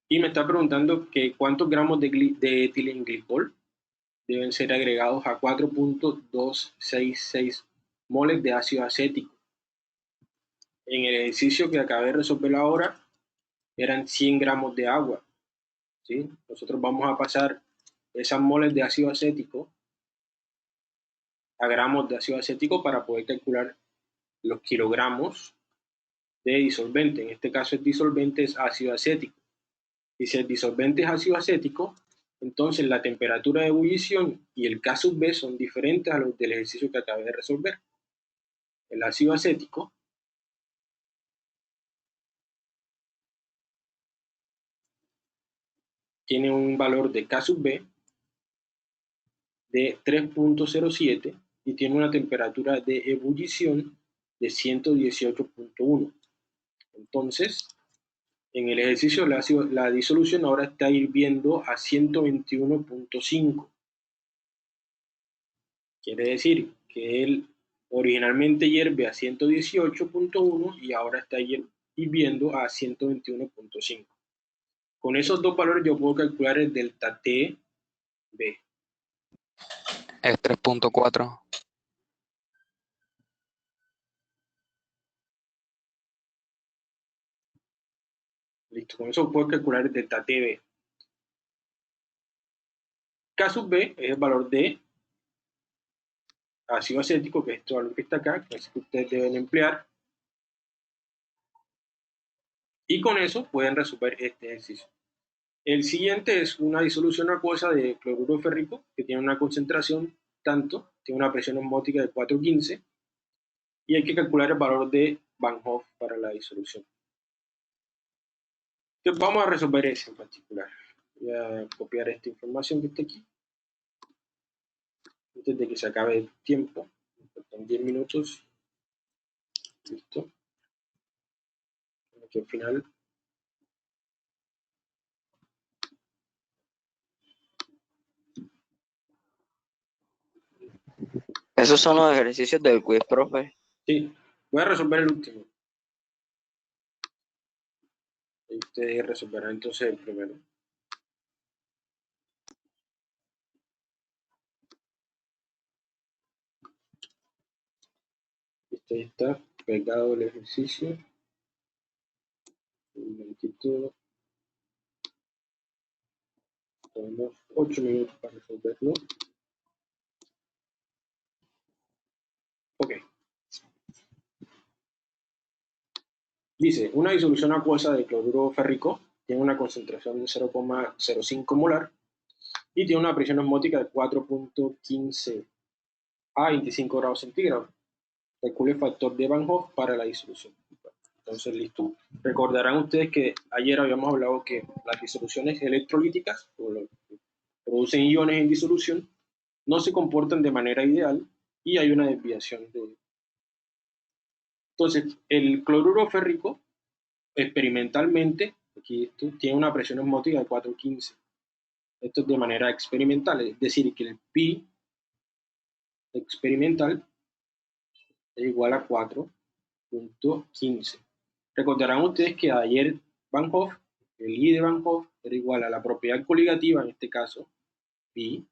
Speaker 1: Y me está preguntando que cuántos gramos de etilenglicol deben ser agregados a 4.266 moles de ácido acético. En el ejercicio que acabé de resolver ahora, eran 100 gramos de agua. ¿Sí? Nosotros vamos a pasar esas moles de ácido acético a gramos de ácido acético para poder calcular los kilogramos de disolvente. En este caso el disolvente es ácido acético. Y si el disolvente es ácido acético, entonces la temperatura de ebullición y el K sub B son diferentes a los del ejercicio que acabé de resolver. El ácido acético tiene un valor de K sub B de 3.07 y tiene una temperatura de ebullición de 118.1. Entonces, en el ejercicio la disolución ahora está hirviendo a 121.5. Quiere decir que él originalmente hierve a 118.1 y ahora está hirviendo a 121.5. Con esos dos valores yo puedo calcular el delta T B.
Speaker 8: Es 3.4.
Speaker 1: Listo, con eso puedo calcular el delta T B. K sub B es el valor de ácido acético, que es este valor que está acá, que es que ustedes deben emplear. Y con eso pueden resolver este ejercicio. El siguiente es una disolución acuosa de cloruro férrico, que tiene una concentración tanto, tiene una presión osmótica de 415, y hay que calcular el valor de Van Hoff para la disolución. Entonces vamos a resolver ese en particular. Voy a copiar esta información que está aquí. Antes de que se acabe el tiempo, faltan 10 minutos. Listo. Aquí al final.
Speaker 2: Esos son los ejercicios del quiz, profe.
Speaker 1: Sí, voy a resolver el último. Y ustedes resolverán entonces el primero. Listo, ahí está pegado el ejercicio. Un momentito. Tenemos 8 minutos para resolverlo. Ok. Dice, una disolución acuosa de cloruro férrico tiene una concentración de 0,05 molar y tiene una presión osmótica de 4.15 a 25 grados centígrados. Calcule el factor de Van Hoff para la disolución. Entonces, listo. Recordarán ustedes que ayer habíamos hablado que las disoluciones electrolíticas, o lo que producen iones en disolución, no se comportan de manera ideal y hay una desviación de... Entonces, el cloruro férrico, experimentalmente, aquí esto, tiene una presión osmótica de 415. Esto es de manera experimental, es decir, que el pi experimental es igual a 4.15. Recordarán ustedes que ayer Van Hoff, el I de Van Hoff era igual a la propiedad coligativa, en este caso, pi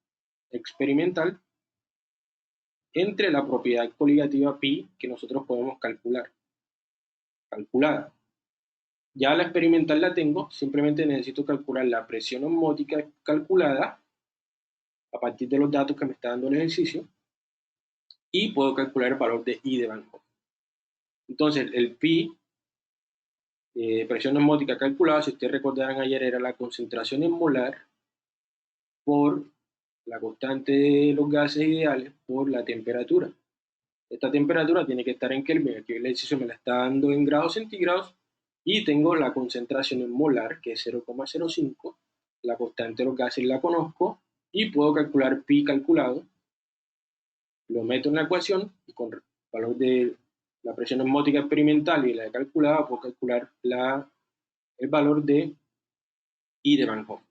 Speaker 1: experimental, entre la propiedad coligativa pi que nosotros podemos calculada. Ya la experimental la tengo, simplemente necesito calcular la presión osmótica calculada a partir de los datos que me está dando el ejercicio y puedo calcular el valor de I de Van Hoff. Entonces, el pi, presión osmótica calculada, si ustedes recordarán ayer, era la concentración en molar por la constante de los gases ideales por la temperatura. Esta temperatura tiene que estar en Kelvin, aquí el ejercicio me la está dando en grados centígrados, y tengo la concentración en molar, que es 0,05, la constante de los gases la conozco, y puedo calcular pi calculado, lo meto en la ecuación, y con el valor de la presión osmótica experimental y la de calculada, puedo calcular el valor de I de Van Hoff.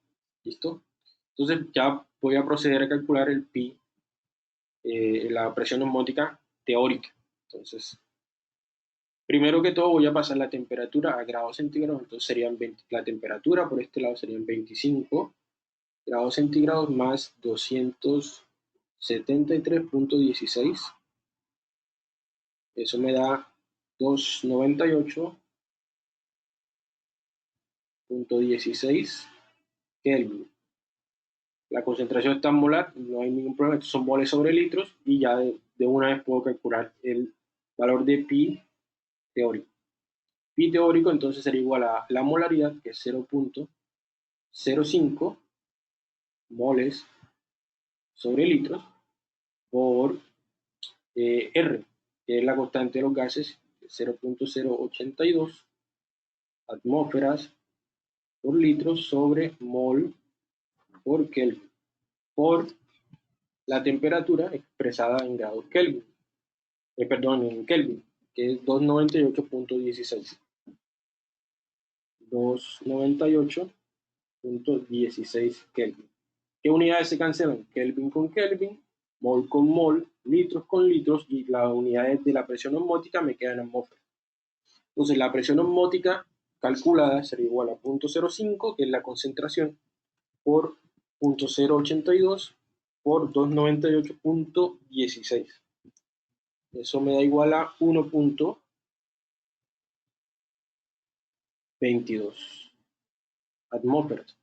Speaker 1: ¿Listo? Entonces ya voy a proceder a calcular el pi, la presión osmótica teórica. Entonces, primero que todo voy a pasar la temperatura a grados centígrados, entonces serían la temperatura por este lado serían 25 grados centígrados más 273.16. Eso me da 298.16 Kelvin. La concentración está en molar, no hay ningún problema, estos son moles sobre litros, y ya de una vez puedo calcular el valor de pi teórico. Pi teórico entonces sería igual a la molaridad, que es 0.05 moles sobre litros, por R, que es la constante de los gases, 0.082 atmósferas por litro sobre mol por Kelvin, por la temperatura expresada en grados Kelvin, en Kelvin, que es 298.16. 298.16 Kelvin. ¿Qué unidades se cancelan? Kelvin con Kelvin, mol con mol, litros con litros, y las unidades de la presión osmótica me quedan en atmósfera. Entonces la presión osmótica calculada sería igual a 0.05, que es la concentración, por 0.082 por 298.16. Eso me da igual a 1.22 atmósferas.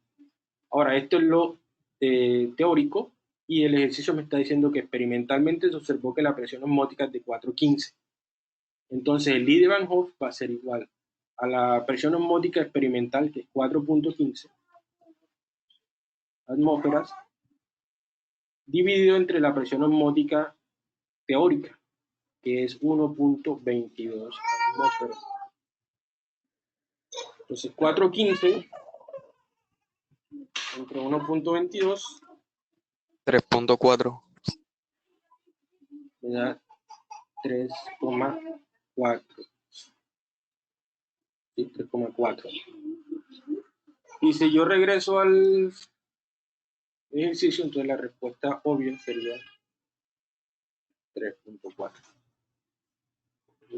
Speaker 1: Ahora, esto es lo teórico, y el ejercicio me está diciendo que experimentalmente se observó que la presión osmótica es de 4.15. Entonces el I de Van Hoff va a ser igual a la presión osmótica experimental, que es 4.15 atmósferas, dividido entre la presión osmótica teórica, que es 1.22 atmósferas. Entonces 4.15 entre 1.22
Speaker 8: 3.4.
Speaker 1: me da 3,4. ¿Sí? 3,4. Y si yo regreso al ejercicio, entonces la respuesta obvia sería 3.4.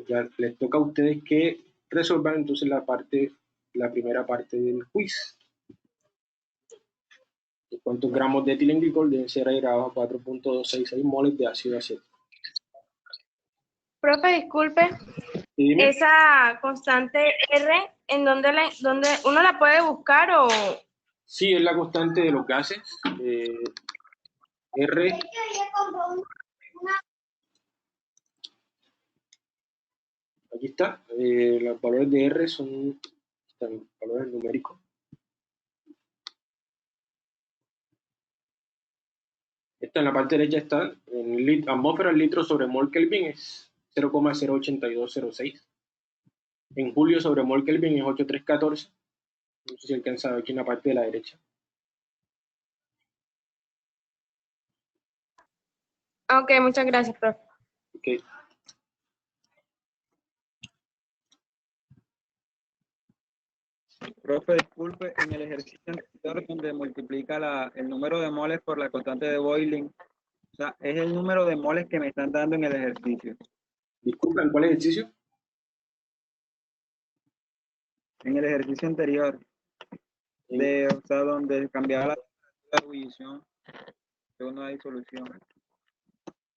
Speaker 1: Ya les toca a ustedes que resolvan entonces la primera parte del quiz. ¿Cuántos gramos de etilenglicol deben ser agregados a 4.266 moles de ácido acético?
Speaker 10: Profe, disculpe,
Speaker 1: Y dime,
Speaker 10: esa constante R, ¿en dónde uno la puede buscar o...?
Speaker 1: sí, es la constante de los gases. R, aquí está. Los valores de R están valores numéricos. Esta en la parte derecha está en atmósfera, litro sobre mol Kelvin es 0,08206. En julio sobre mol Kelvin es 8314. No sé si alcanza a ver aquí en la parte de la derecha.
Speaker 10: Ok, muchas gracias, profe.
Speaker 1: Okay.
Speaker 11: Profe, disculpe, en el ejercicio anterior donde multiplica el número de moles por la constante de Boiling, O sea, es el número de moles que me están dando en el ejercicio.
Speaker 1: Disculpen, ¿cuál ejercicio?
Speaker 11: En el ejercicio anterior, o sea, donde cambiaba la temperatura de ebullición según la disolución.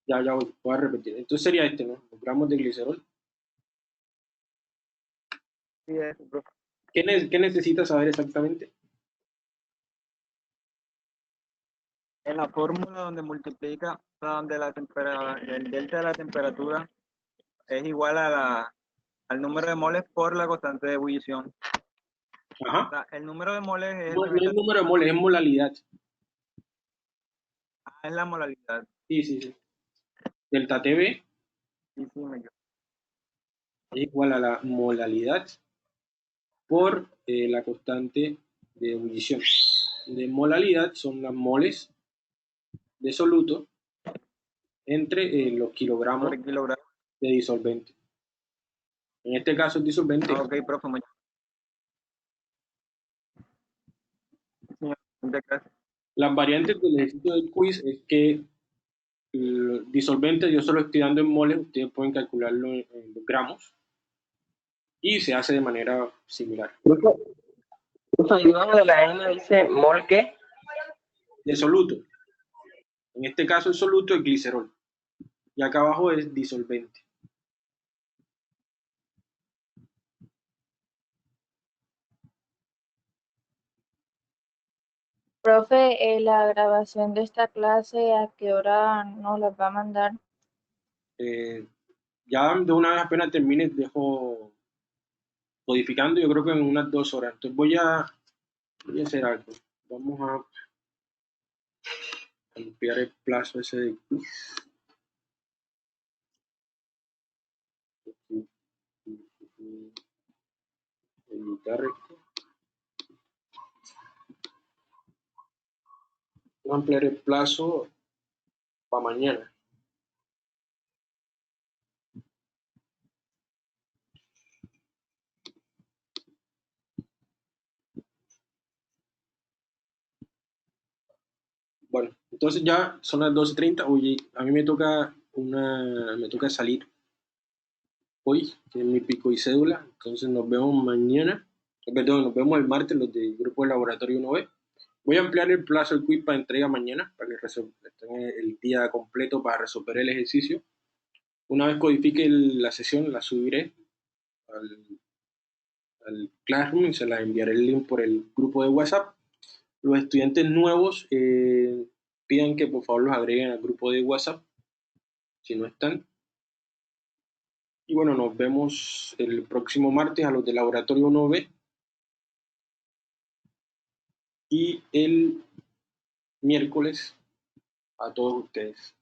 Speaker 1: Ya voy a repetir. Entonces sería este, ¿no? Los gramos de glicerol.
Speaker 11: Sí, eso, profe.
Speaker 1: ¿Qué necesitas saber exactamente?
Speaker 11: En la fórmula donde multiplica, o sea, donde el delta de la temperatura es igual al número de moles por la constante de ebullición.
Speaker 1: Ajá.
Speaker 11: O sea, el número de moles es,
Speaker 1: No es número de moles, es molalidad.
Speaker 11: es la molalidad.
Speaker 1: Sí. Delta TB
Speaker 11: Sí, me
Speaker 1: es igual a la molalidad por la constante de ebullición. De molalidad son las moles de soluto entre los kilogramos
Speaker 11: por kilogramo.
Speaker 1: de disolvente. En este caso el disolvente.
Speaker 11: Ok, profe,
Speaker 1: Las variantes del ejercicio del quiz es que el disolvente yo solo estoy dando en moles, ustedes pueden calcularlo en los gramos y se hace de manera similar.
Speaker 2: Ahí debajo de la N dice mol ¿qué?
Speaker 1: De soluto. En este caso el soluto es glicerol y acá abajo es disolvente.
Speaker 9: Profe, la grabación de esta clase, ¿a qué hora nos la va a mandar?
Speaker 1: Ya de una vez apenas termine, dejo codificando, yo creo que en unas 2 horas. Entonces voy a hacer algo. Vamos a ampliar el plazo ese de quiz. Editar esto. Voy a ampliar el plazo para mañana. Bueno, entonces ya son las 12:30. Oye, a mí me toca salir hoy, que es mi pico y cédula. Entonces nos vemos mañana. Perdón, nos vemos el martes los del grupo de laboratorio 1B. Voy a ampliar el plazo del quiz para entrega mañana, para que tengan el día completo para resolver el ejercicio. Una vez codifique la sesión, la subiré al Classroom y se la enviaré el link por el grupo de WhatsApp. Los estudiantes nuevos pidan que por favor los agreguen al grupo de WhatsApp si no están. Y bueno, nos vemos el próximo martes a los del laboratorio 1B y el miércoles a todos ustedes.